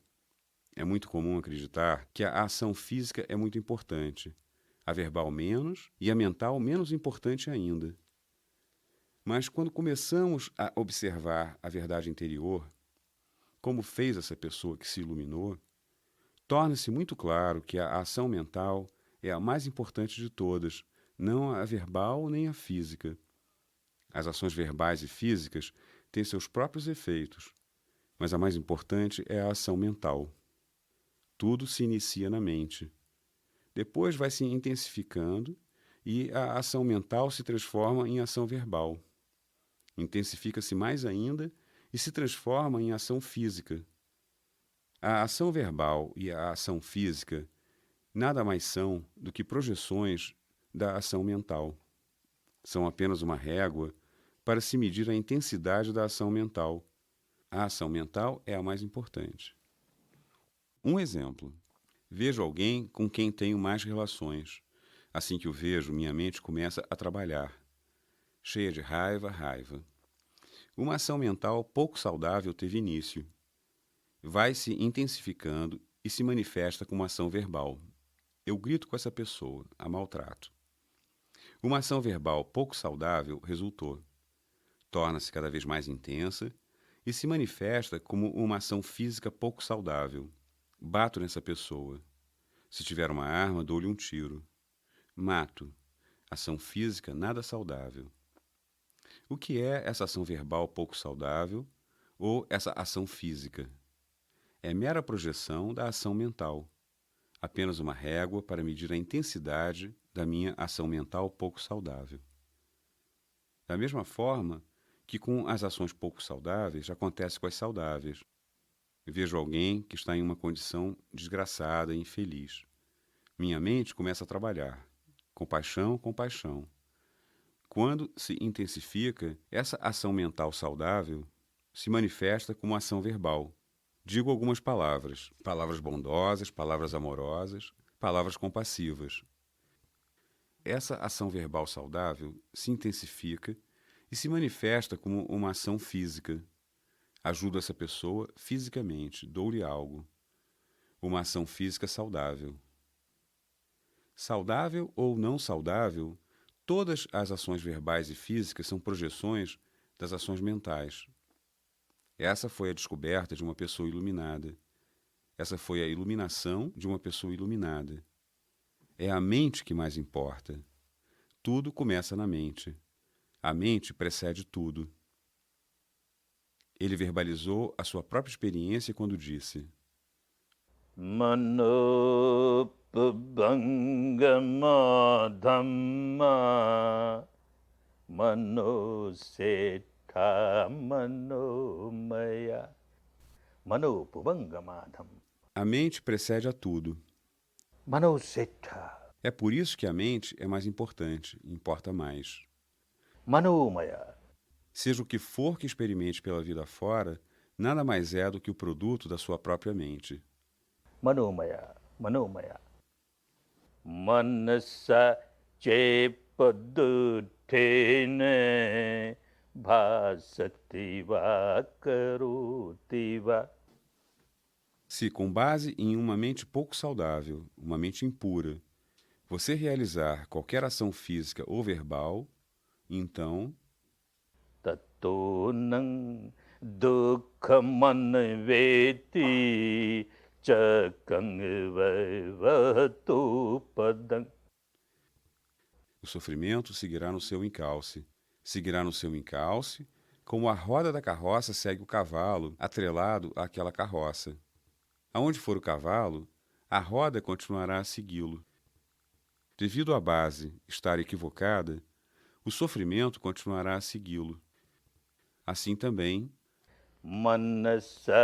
É muito comum acreditar que a ação física é muito importante, a verbal menos e a mental menos importante ainda. Mas quando começamos a observar a verdade interior, como fez essa pessoa que se iluminou, torna-se muito claro que a ação mental é a mais importante de todas, não a verbal nem a física. As ações verbais e físicas têm seus próprios efeitos, mas a mais importante é a ação mental. Tudo se inicia na mente. Depois vai se intensificando e a ação mental se transforma em ação verbal. Intensifica-se mais ainda e se transforma em ação física. A ação verbal e a ação física nada mais são do que projeções da ação mental. São apenas uma régua para se medir a intensidade da ação mental. A ação mental é a mais importante. Um exemplo. Vejo alguém com quem tenho mais relações. Assim que o vejo, minha mente começa a trabalhar. Cheia de raiva, raiva. Uma ação mental pouco saudável teve início. vai se intensificando e se manifesta como ação verbal. Eu grito com essa pessoa, a maltrato. Uma ação verbal pouco saudável resultou. Torna-se cada vez mais intensa e se manifesta como uma ação física pouco saudável. Bato nessa pessoa. Se tiver uma arma, dou-lhe um tiro. Mato. Ação física nada saudável. O que é essa ação verbal pouco saudável ou essa ação física? É mera projeção da ação mental. Apenas uma régua para medir a intensidade da minha ação mental pouco saudável. Da mesma forma que com as ações pouco saudáveis acontece com as saudáveis. Vejo alguém que está em uma condição desgraçada e infeliz. Minha mente começa a trabalhar. Compaixão, compaixão. Quando se intensifica, essa ação mental saudável se manifesta como ação verbal. Digo algumas palavras, palavras bondosas, palavras amorosas, palavras compassivas. Essa ação verbal saudável se intensifica e se manifesta como uma ação física. Ajudo essa pessoa fisicamente, dou-lhe algo. Uma ação física saudável. Saudável ou não saudável, todas as ações verbais e físicas são projeções das ações mentais. Essa foi a descoberta de uma pessoa iluminada. Essa foi a iluminação de uma pessoa iluminada. É a mente que mais importa. Tudo começa na mente. A mente precede tudo. Ele verbalizou a sua própria experiência quando disse: Manopabangama dhamma manosetta manomaya. Manopabangama dhamma. a mente precede a tudo. Manosetta É por isso que a mente é mais importante, importa mais. manomaya. Seja o que for que experimente pela vida fora, nada mais é do que o produto da sua própria mente. Manomaya. Manasa chepadutene bhasativa karutiva. Se, com base em uma mente pouco saudável, uma mente impura, você realizar qualquer ação física ou verbal, então Tatonang dukhamanveti chakang vaivatu padang. o sofrimento seguirá no seu encalce. Seguirá no seu encalce, como a roda da carroça segue o cavalo, atrelado àquela carroça. Aonde for o cavalo, a roda continuará a segui-lo. Devido à base estar equivocada, o sofrimento continuará a segui-lo. Assim também, Manasa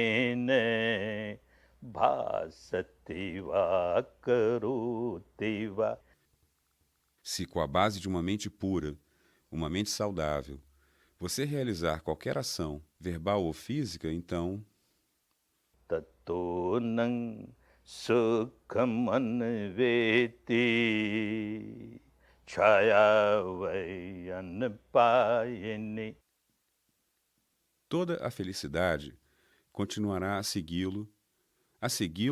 chepasannene bhasativa karutiva. se com a base de uma mente pura, uma mente saudável, você realizar qualquer ação, verbal ou física, então Tatonang sukhamanveti chaya vayanapayini. toda a felicidade continuará a segui-lo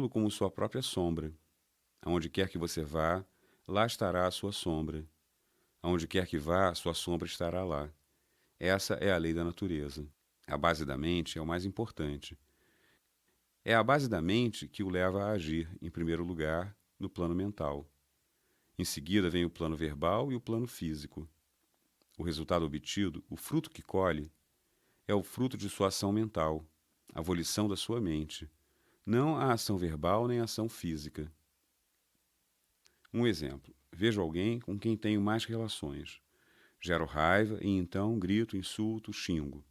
como sua própria sombra. Aonde quer que você vá, lá estará a sua sombra. Aonde quer que vá, sua sombra estará lá. Essa é a lei da natureza. A base da mente é o mais importante. É a base da mente que o leva a agir, em primeiro lugar, no plano mental. Em seguida vem o plano verbal e o plano físico. O resultado obtido, o fruto que colhe, é o fruto de sua ação mental, a volição da sua mente, não a ação verbal nem a ação física. Um exemplo: vejo alguém com quem tenho mais relações. Gero raiva e então grito, insulto, xingo.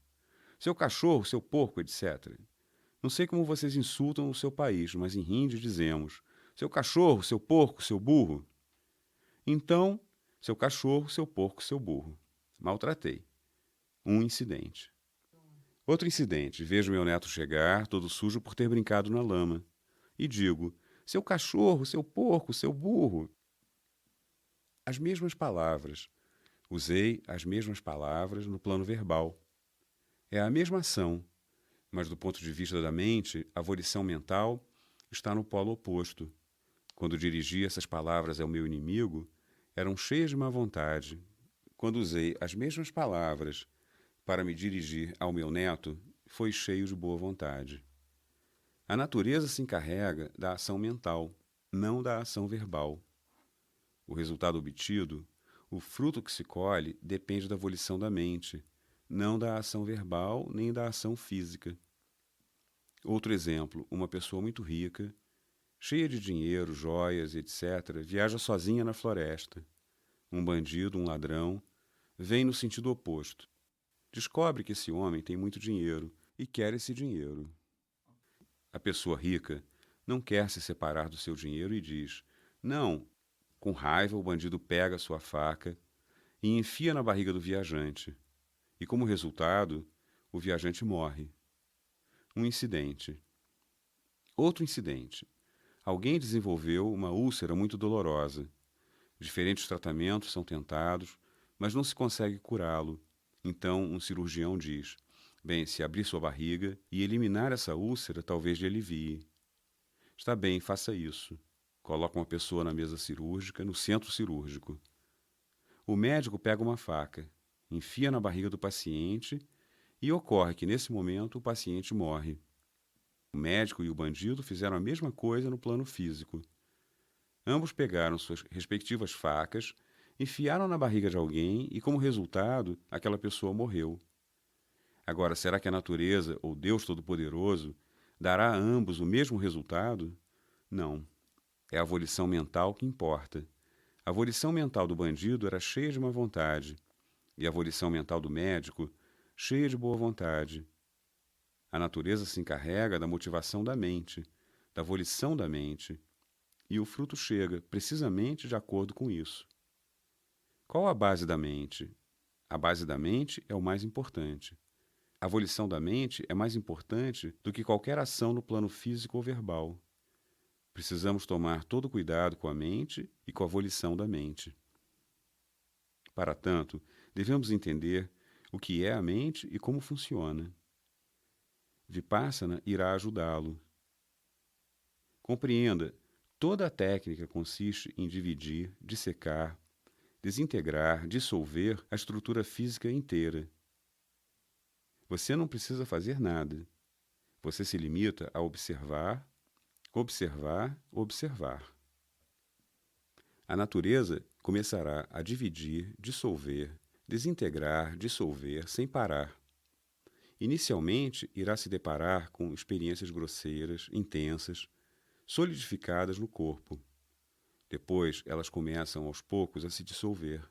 Seu cachorro, seu porco, etc. Não sei como vocês insultam o seu país, mas em Hindi dizemos: seu cachorro, seu porco, seu burro. Então, seu cachorro, seu porco, seu burro. Maltratei. Um incidente. Outro incidente: vejo meu neto chegar, todo sujo por ter brincado na lama. E digo: seu cachorro, seu porco, seu burro. As mesmas palavras. Usei as mesmas palavras no plano verbal. É a mesma ação, mas do ponto de vista da mente, a volição mental está no polo oposto. Quando dirigi essas palavras ao meu inimigo, eram cheias de má vontade. Quando usei as mesmas palavras para me dirigir ao meu neto, foi cheio de boa vontade. A natureza se encarrega da ação mental, não da ação verbal. O resultado obtido, o fruto que se colhe, depende da volição da mente, não da ação verbal nem da ação física. Outro exemplo, uma pessoa muito rica, cheia de dinheiro, joias, etc., viaja sozinha na floresta. Um bandido, um ladrão, vem no sentido oposto. Descobre que esse homem tem muito dinheiro e quer esse dinheiro. A pessoa rica não quer se separar do seu dinheiro e diz: não. Com raiva, o bandido pega sua faca e enfia na barriga do viajante. E, como resultado, o viajante morre. Um incidente. Outro incidente. Alguém desenvolveu uma úlcera muito dolorosa. Diferentes tratamentos são tentados, mas não se consegue curá-lo. Então, um cirurgião diz: bem, se abrir sua barriga e eliminar essa úlcera, talvez lhe alivie. Está bem, faça isso. Coloca uma pessoa na mesa cirúrgica, no centro cirúrgico. O médico pega uma faca, enfia na barriga do paciente e ocorre que, nesse momento, o paciente morre. O médico e o bandido fizeram a mesma coisa no plano físico. Ambos pegaram suas respectivas facas, enfiaram na barriga de alguém e, como resultado, aquela pessoa morreu. Agora, será que a natureza, ou Deus Todo-Poderoso, dará a ambos o mesmo resultado? Não. É a volição mental que importa. A volição mental do bandido era cheia de má vontade, e a volição mental do médico cheia de boa vontade. A natureza se encarrega da motivação da mente, da volição da mente, e o fruto chega precisamente de acordo com isso. Qual a base da mente? A base da mente é o mais importante. A volição da mente é mais importante do que qualquer ação no plano físico ou verbal. Precisamos tomar todo cuidado com a mente e com a volição da mente. Para tanto, devemos entender o que é a mente e como funciona. Vipassana irá ajudá-lo. Compreenda, toda a técnica consiste em dividir, dissecar, desintegrar, dissolver a estrutura física inteira. Você não precisa fazer nada. Você se limita a observar, observar, observar. A natureza começará a dividir, dissolver, desintegrar, dissolver sem parar. Inicialmente, irá se deparar com experiências grosseiras, intensas, solidificadas no corpo. Depois, elas começam aos poucos a se dissolver.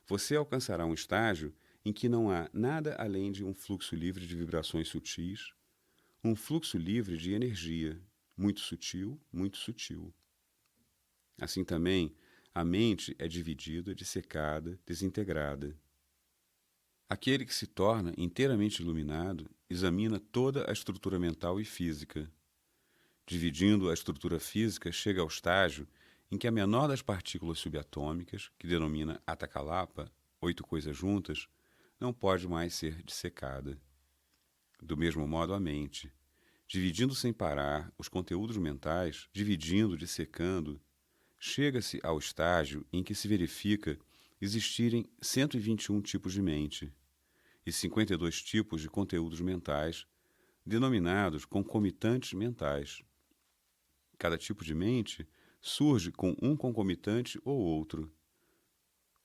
Você alcançará um estágio em que não há nada além de um fluxo livre de vibrações sutis, um fluxo livre de energia, muito sutil, muito sutil. Assim também, a mente é dividida, dissecada, desintegrada. Aquele que se torna inteiramente iluminado examina toda a estrutura mental e física. Dividindo a estrutura física, chega ao estágio em que a menor das partículas subatômicas, que denomina Atakalapa, 8 coisas juntas, não pode mais ser dissecada. Do mesmo modo, a mente, dividindo sem parar os conteúdos mentais, dividindo, dissecando, chega-se ao estágio em que se verifica existirem 121 tipos de mente e 52 tipos de conteúdos mentais, denominados concomitantes mentais. Cada tipo de mente surge com um concomitante ou outro.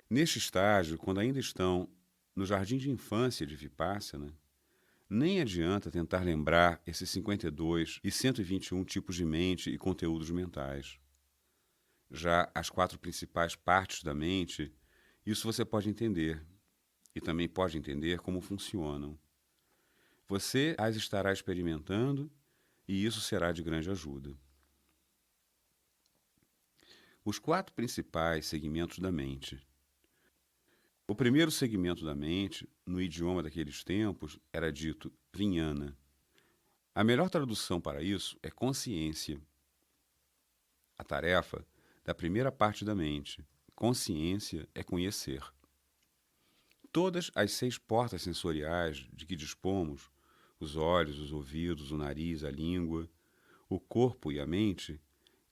Neste estágio, quando ainda estão no jardim de infância de Vipassana, nem adianta tentar lembrar esses 52 e 121 tipos de mente e conteúdos mentais. Já as 4 principais partes da mente, isso você pode entender, e também pode entender como funcionam. Você as estará experimentando e isso será de grande ajuda. Os 4 principais segmentos da mente. O primeiro segmento da mente, no idioma daqueles tempos, era dito vijnana. A melhor tradução para isso é consciência. A tarefa da primeira parte da mente, consciência, é conhecer. todas as 6 portas sensoriais de que dispomos, os olhos, os ouvidos, o nariz, a língua, o corpo e a mente,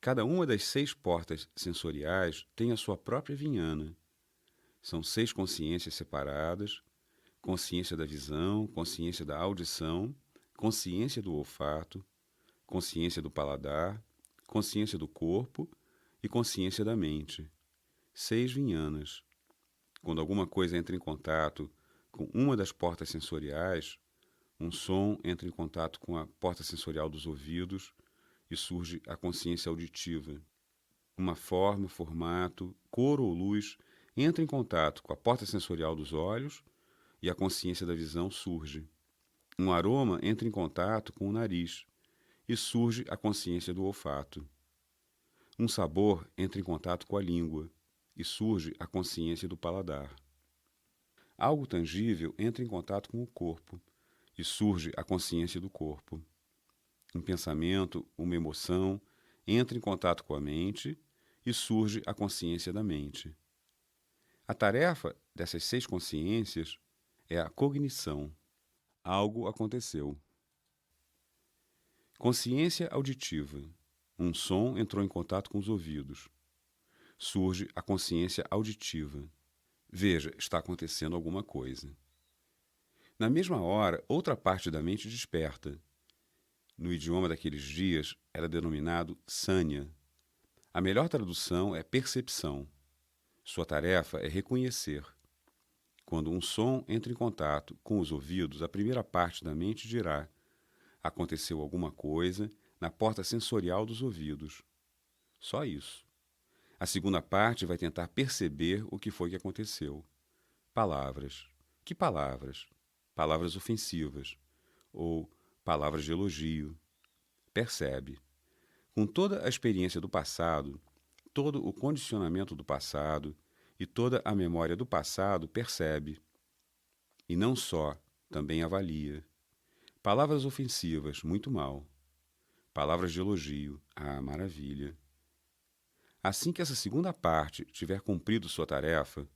cada uma das 6 portas sensoriais tem a sua própria vinhana. São 6 consciências separadas: consciência da visão, consciência da audição, consciência do olfato, consciência do paladar, consciência do corpo e consciência da mente. 6 vinhanas. Quando alguma coisa entra em contato com uma das portas sensoriais, um som entra em contato com a porta sensorial dos ouvidos e surge a consciência auditiva. Uma forma, formato, cor ou luz entra em contato com a porta sensorial dos olhos e a consciência da visão surge. Um aroma entra em contato com o nariz e surge a consciência do olfato. Um sabor entra em contato com a língua e surge a consciência do paladar. Algo tangível entra em contato com o corpo e surge a consciência do corpo. Um pensamento, uma emoção, entra em contato com a mente e surge a consciência da mente. A tarefa dessas 6 consciências é a cognição. Algo aconteceu. Consciência auditiva. Um som entrou em contato com os ouvidos. Surge a consciência auditiva. Veja, está acontecendo alguma coisa. Na mesma hora, outra parte da mente desperta. No idioma daqueles dias, era denominado sanya. A melhor tradução é percepção. Sua tarefa é reconhecer. Quando um som entra em contato com os ouvidos, a primeira parte da mente dirá: aconteceu alguma coisa na porta sensorial dos ouvidos. Só isso. A segunda parte vai tentar perceber o que foi que aconteceu. Palavras. Que palavras? Palavras ofensivas ou palavras de elogio. Percebe. Com toda a experiência do passado, todo o condicionamento do passado e toda a memória do passado, percebe. E não só, também avalia. Palavras ofensivas, muito mal. Palavras de elogio, maravilha. Assim que essa segunda parte tiver cumprido sua tarefa,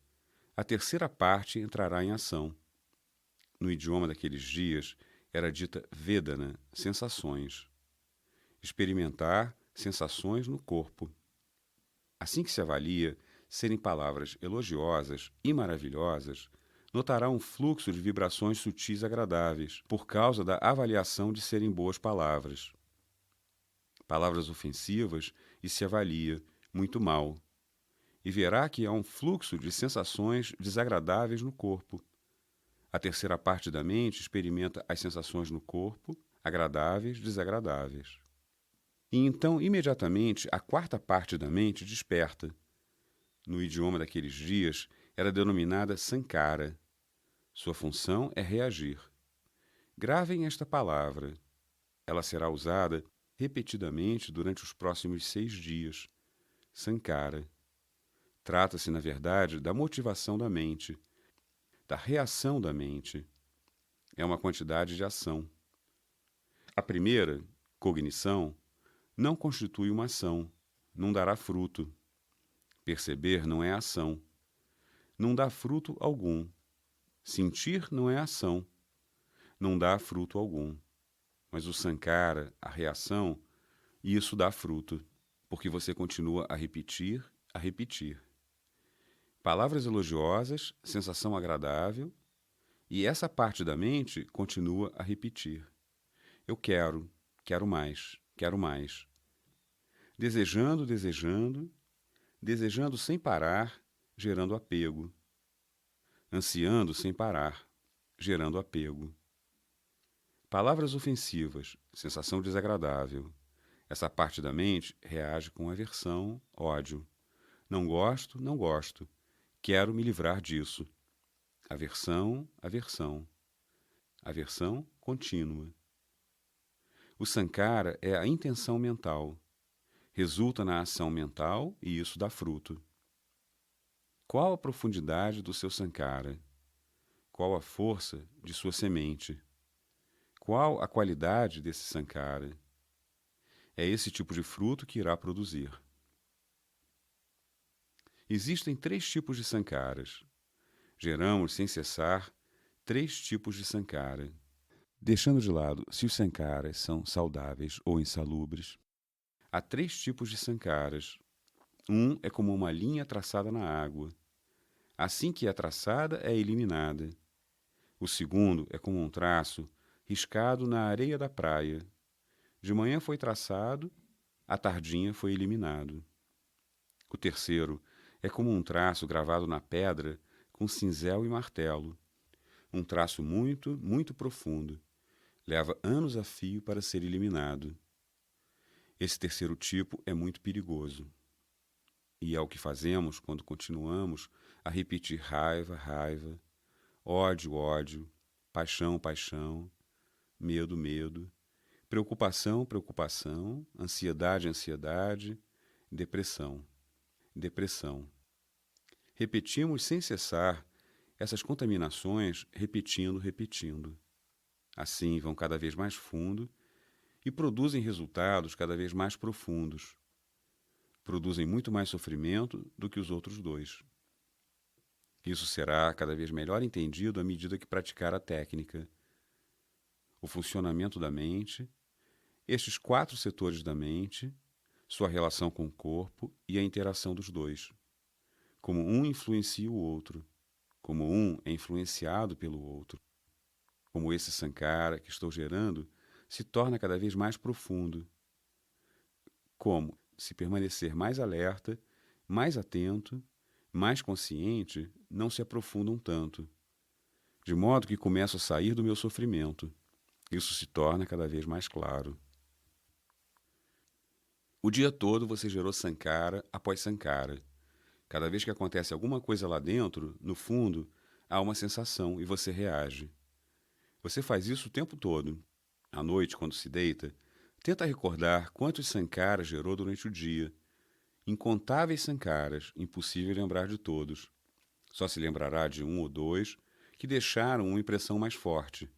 a terceira parte entrará em ação. No idioma daqueles dias, era dita Vedana, sensações. Experimentar sensações no corpo. Assim que se avalia serem palavras elogiosas e maravilhosas, notará um fluxo de vibrações sutis agradáveis, por causa da avaliação de serem boas palavras. Palavras ofensivas e se avalia muito mal, e verá que há um fluxo de sensações desagradáveis no corpo. A terceira parte da mente experimenta as sensações no corpo, agradáveis, desagradáveis. E então, imediatamente, a quarta parte da mente desperta. No idioma daqueles dias, era denominada Sankara. Sua função é reagir. Gravem esta palavra. Ela será usada repetidamente durante os próximos 6 dias. Sankara. Trata-se, na verdade, da motivação da mente, da reação da mente. É uma quantidade de ação. A primeira, cognição, não constitui uma ação, não dará fruto. Perceber não é ação, não dá fruto algum. Sentir não é ação, não dá fruto algum. Mas o sankara, a reação, isso dá fruto, porque você continua a repetir, a repetir. Palavras elogiosas, sensação agradável, e essa parte da mente continua a repetir. Eu quero, quero mais, quero mais. Desejando, desejando, desejando sem parar, gerando apego. Ansiando sem parar, gerando apego. Palavras ofensivas, sensação desagradável. Essa parte da mente reage com aversão, ódio. Não gosto, não gosto. Quero me livrar disso. Aversão, aversão. Aversão contínua. O sankara é a intenção mental. Resulta na ação mental e isso dá fruto. Qual a profundidade do seu sankara? Qual a força de sua semente? Qual a qualidade desse sankara? É esse tipo de fruto que irá produzir. Existem 3 tipos de sankaras. Geramos, sem cessar, 3 tipos de sankhara. Deixando de lado se os sankharas são saudáveis ou insalubres, há 3 tipos de sankharas. Um é como uma linha traçada na água. Assim que é traçada, é eliminada. O segundo é como um traço riscado na areia da praia. De manhã foi traçado, à tardinha foi eliminado. O terceiro é como um traço gravado na pedra com cinzel e martelo. Um traço muito, muito profundo. Leva anos a fio para ser eliminado. Esse terceiro tipo é muito perigoso. E é o que fazemos quando continuamos a repetir raiva, raiva, ódio, ódio, paixão, paixão, medo, medo, preocupação, preocupação, ansiedade, ansiedade, depressão, depressão. Repetimos sem cessar essas contaminações, repetindo, repetindo. Assim vão cada vez mais fundo e produzem resultados cada vez mais profundos. Produzem muito mais sofrimento do que os outros dois. Isso será cada vez melhor entendido à medida que praticar a técnica. O funcionamento da mente, estes 4 setores da mente, sua relação com o corpo e a interação dos dois. Como um influencia o outro, como um é influenciado pelo outro. Como esse sankhara que estou gerando se torna cada vez mais profundo. Como, se permanecer mais alerta, mais atento, mais consciente, não se aprofundam tanto. De modo que começo a sair do meu sofrimento. Isso se torna cada vez mais claro. O dia todo você gerou sankhara após sankhara. Cada vez que acontece alguma coisa lá dentro, no fundo, há uma sensação e você reage. Você faz isso o tempo todo. À noite, quando se deita, tenta recordar quantos sankharas gerou durante o dia. Incontáveis sankharas, impossível lembrar de todos. Só se lembrará de 1 ou 2 que deixaram uma impressão mais forte.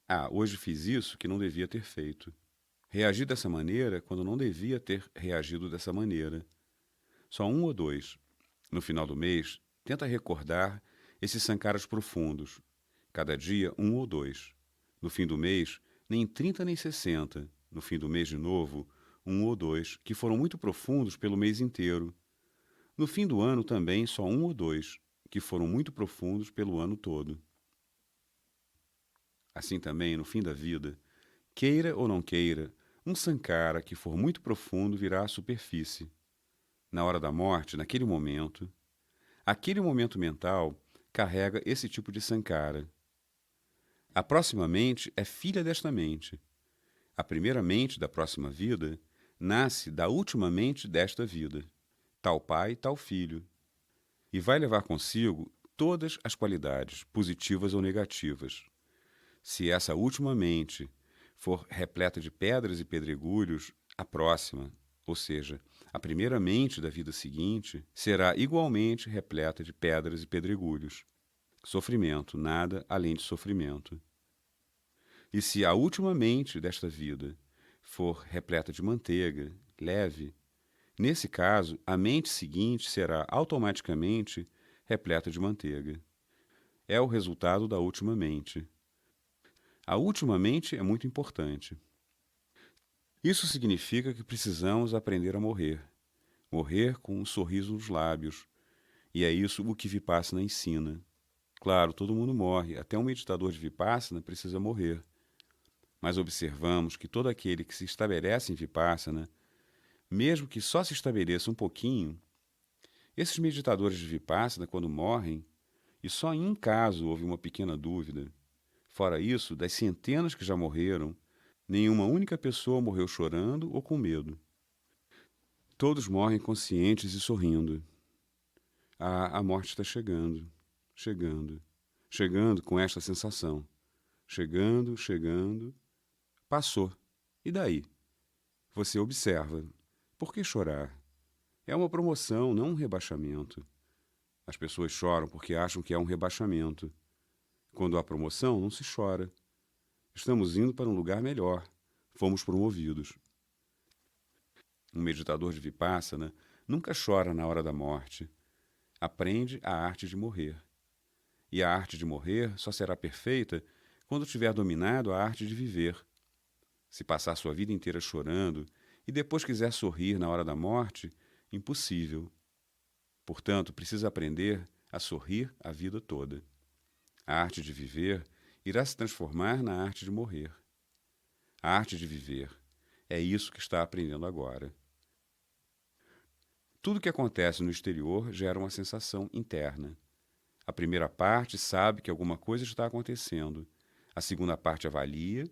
Ah, hoje fiz isso que não devia ter feito. Reagi dessa maneira quando não devia ter reagido dessa maneira. Só 1 ou 2. No final do mês, tenta recordar esses sankharas profundos. Cada dia, 1 ou 2. No fim do mês, nem 30 nem 60. No fim do mês de novo, 1 ou 2, que foram muito profundos pelo mês inteiro. No fim do ano também, só 1 ou 2, que foram muito profundos pelo ano todo. Assim também, no fim da vida, queira ou não queira, um sankhara que for muito profundo virá à superfície. Na hora da morte, naquele momento, aquele momento mental carrega esse tipo de sankhara. A próxima mente é filha desta mente. A primeira mente da próxima vida nasce da última mente desta vida. Tal pai, tal filho. E vai levar consigo todas as qualidades, positivas ou negativas. Se essa última mente for repleta de pedras e pedregulhos, a próxima, ou seja, a primeira mente da vida seguinte, será igualmente repleta de pedras e pedregulhos. Sofrimento, nada além de sofrimento. E se a última mente desta vida for repleta de manteiga, leve, nesse caso, a mente seguinte será automaticamente repleta de manteiga. É o resultado da última mente. A última mente é muito importante. Isso significa que precisamos aprender a morrer. Morrer com um sorriso nos lábios. E é isso o que Vipassana ensina. Claro, todo mundo morre, até um meditador de Vipassana precisa morrer. Mas observamos que todo aquele que se estabelece em Vipassana, mesmo que só se estabeleça um pouquinho, esses meditadores de Vipassana, quando morrem, e só em um caso houve uma pequena dúvida, fora isso, das centenas que já morreram, nenhuma única pessoa morreu chorando ou com medo. Todos morrem conscientes e sorrindo. Ah, a morte está chegando, chegando, chegando com esta sensação. Chegando, chegando. Passou. E daí? Você observa. Por que chorar? É uma promoção, não um rebaixamento. As pessoas choram porque acham que é um rebaixamento. Quando há promoção, não se chora. Estamos indo para um lugar melhor. Fomos promovidos. Um meditador de Vipassana nunca chora na hora da morte. Aprende a arte de morrer. E a arte de morrer só será perfeita quando tiver dominado a arte de viver. Se passar sua vida inteira chorando e depois quiser sorrir na hora da morte, impossível. Portanto, precisa aprender a sorrir a vida toda. A arte de viver irá se transformar na arte de morrer. A arte de viver é isso que está aprendendo agora. Tudo que acontece no exterior gera uma sensação interna. A primeira parte sabe que alguma coisa está acontecendo. A segunda parte avalia,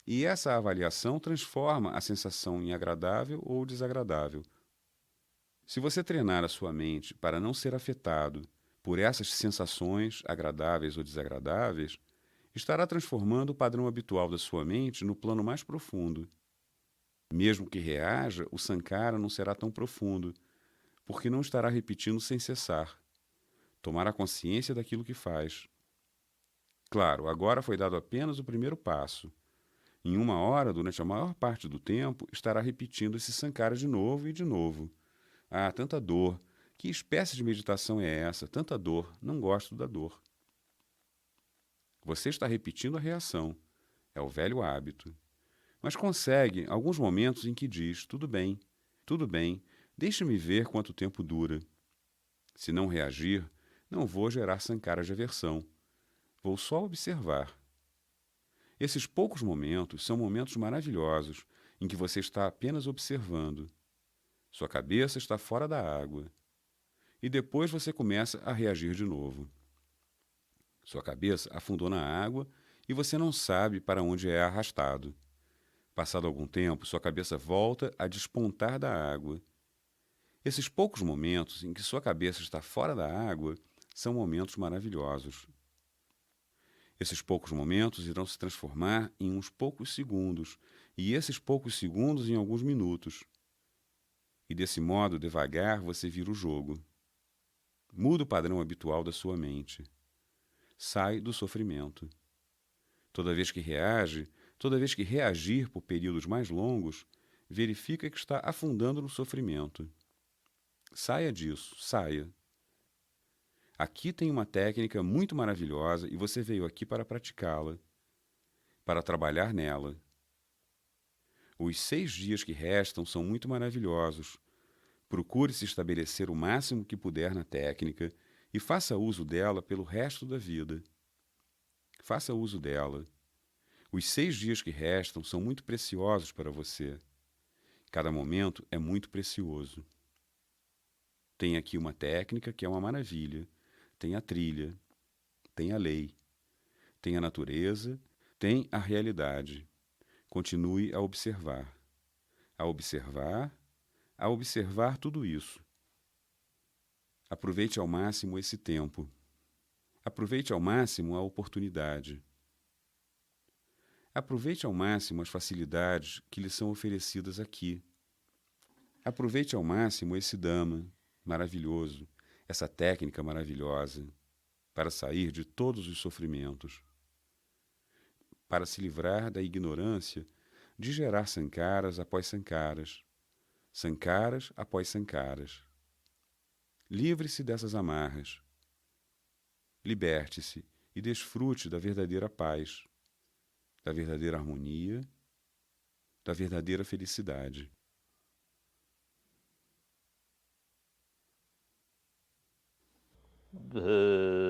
e essa avaliação transforma a sensação em agradável ou desagradável. Se você treinar a sua mente para não ser afetado por essas sensações agradáveis ou desagradáveis, estará transformando o padrão habitual da sua mente no plano mais profundo. Mesmo que reaja, o sankhara não será tão profundo, porque não estará repetindo sem cessar. Tomará consciência daquilo que faz. Claro, agora foi dado apenas o primeiro passo. Em 1 hora, durante a maior parte do tempo, estará repetindo esse sankhara de novo e de novo. Ah, tanta dor! Que espécie de meditação é essa? Tanta dor! Não gosto da dor. Você está repetindo a reação. É o velho hábito. Mas consegue alguns momentos em que diz: tudo bem, deixe-me ver quanto tempo dura. Se não reagir, não vou gerar sankaras de aversão. Vou só observar. Esses poucos momentos são momentos maravilhosos em que você está apenas observando. Sua cabeça está fora da água. E depois você começa a reagir de novo. Sua cabeça afundou na água e você não sabe para onde é arrastado. Passado algum tempo, sua cabeça volta a despontar da água. Esses poucos momentos em que sua cabeça está fora da água são momentos maravilhosos. Esses poucos momentos irão se transformar em uns poucos segundos, e esses poucos segundos em alguns minutos. E desse modo, devagar, você vira o jogo. Muda o padrão habitual da sua mente. Sai do sofrimento. Toda vez que reage, toda vez que reagir por períodos mais longos, verifica que está afundando no sofrimento. Saia disso, saia. Aqui tem uma técnica muito maravilhosa e você veio aqui para praticá-la, para trabalhar nela. Os 6 dias que restam são muito maravilhosos. Procure se estabelecer o máximo que puder na técnica e faça uso dela pelo resto da vida. Faça uso dela. Os 6 dias que restam são muito preciosos para você. Cada momento é muito precioso. Tem aqui uma técnica que é uma maravilha. Tem a trilha, tem a lei, tem a natureza, tem a realidade. Continue a observar, a observar, a observar tudo isso. Aproveite ao máximo esse tempo. Aproveite ao máximo a oportunidade. Aproveite ao máximo as facilidades que lhe são oferecidas aqui. Aproveite ao máximo esse Dhamma maravilhoso, essa técnica maravilhosa, para sair de todos os sofrimentos, para se livrar da ignorância de gerar sankaras após sankaras, sankaras após sankaras. Livre-se dessas amarras. Liberte-se e desfrute da verdadeira paz, da verdadeira harmonia, da verdadeira felicidade. The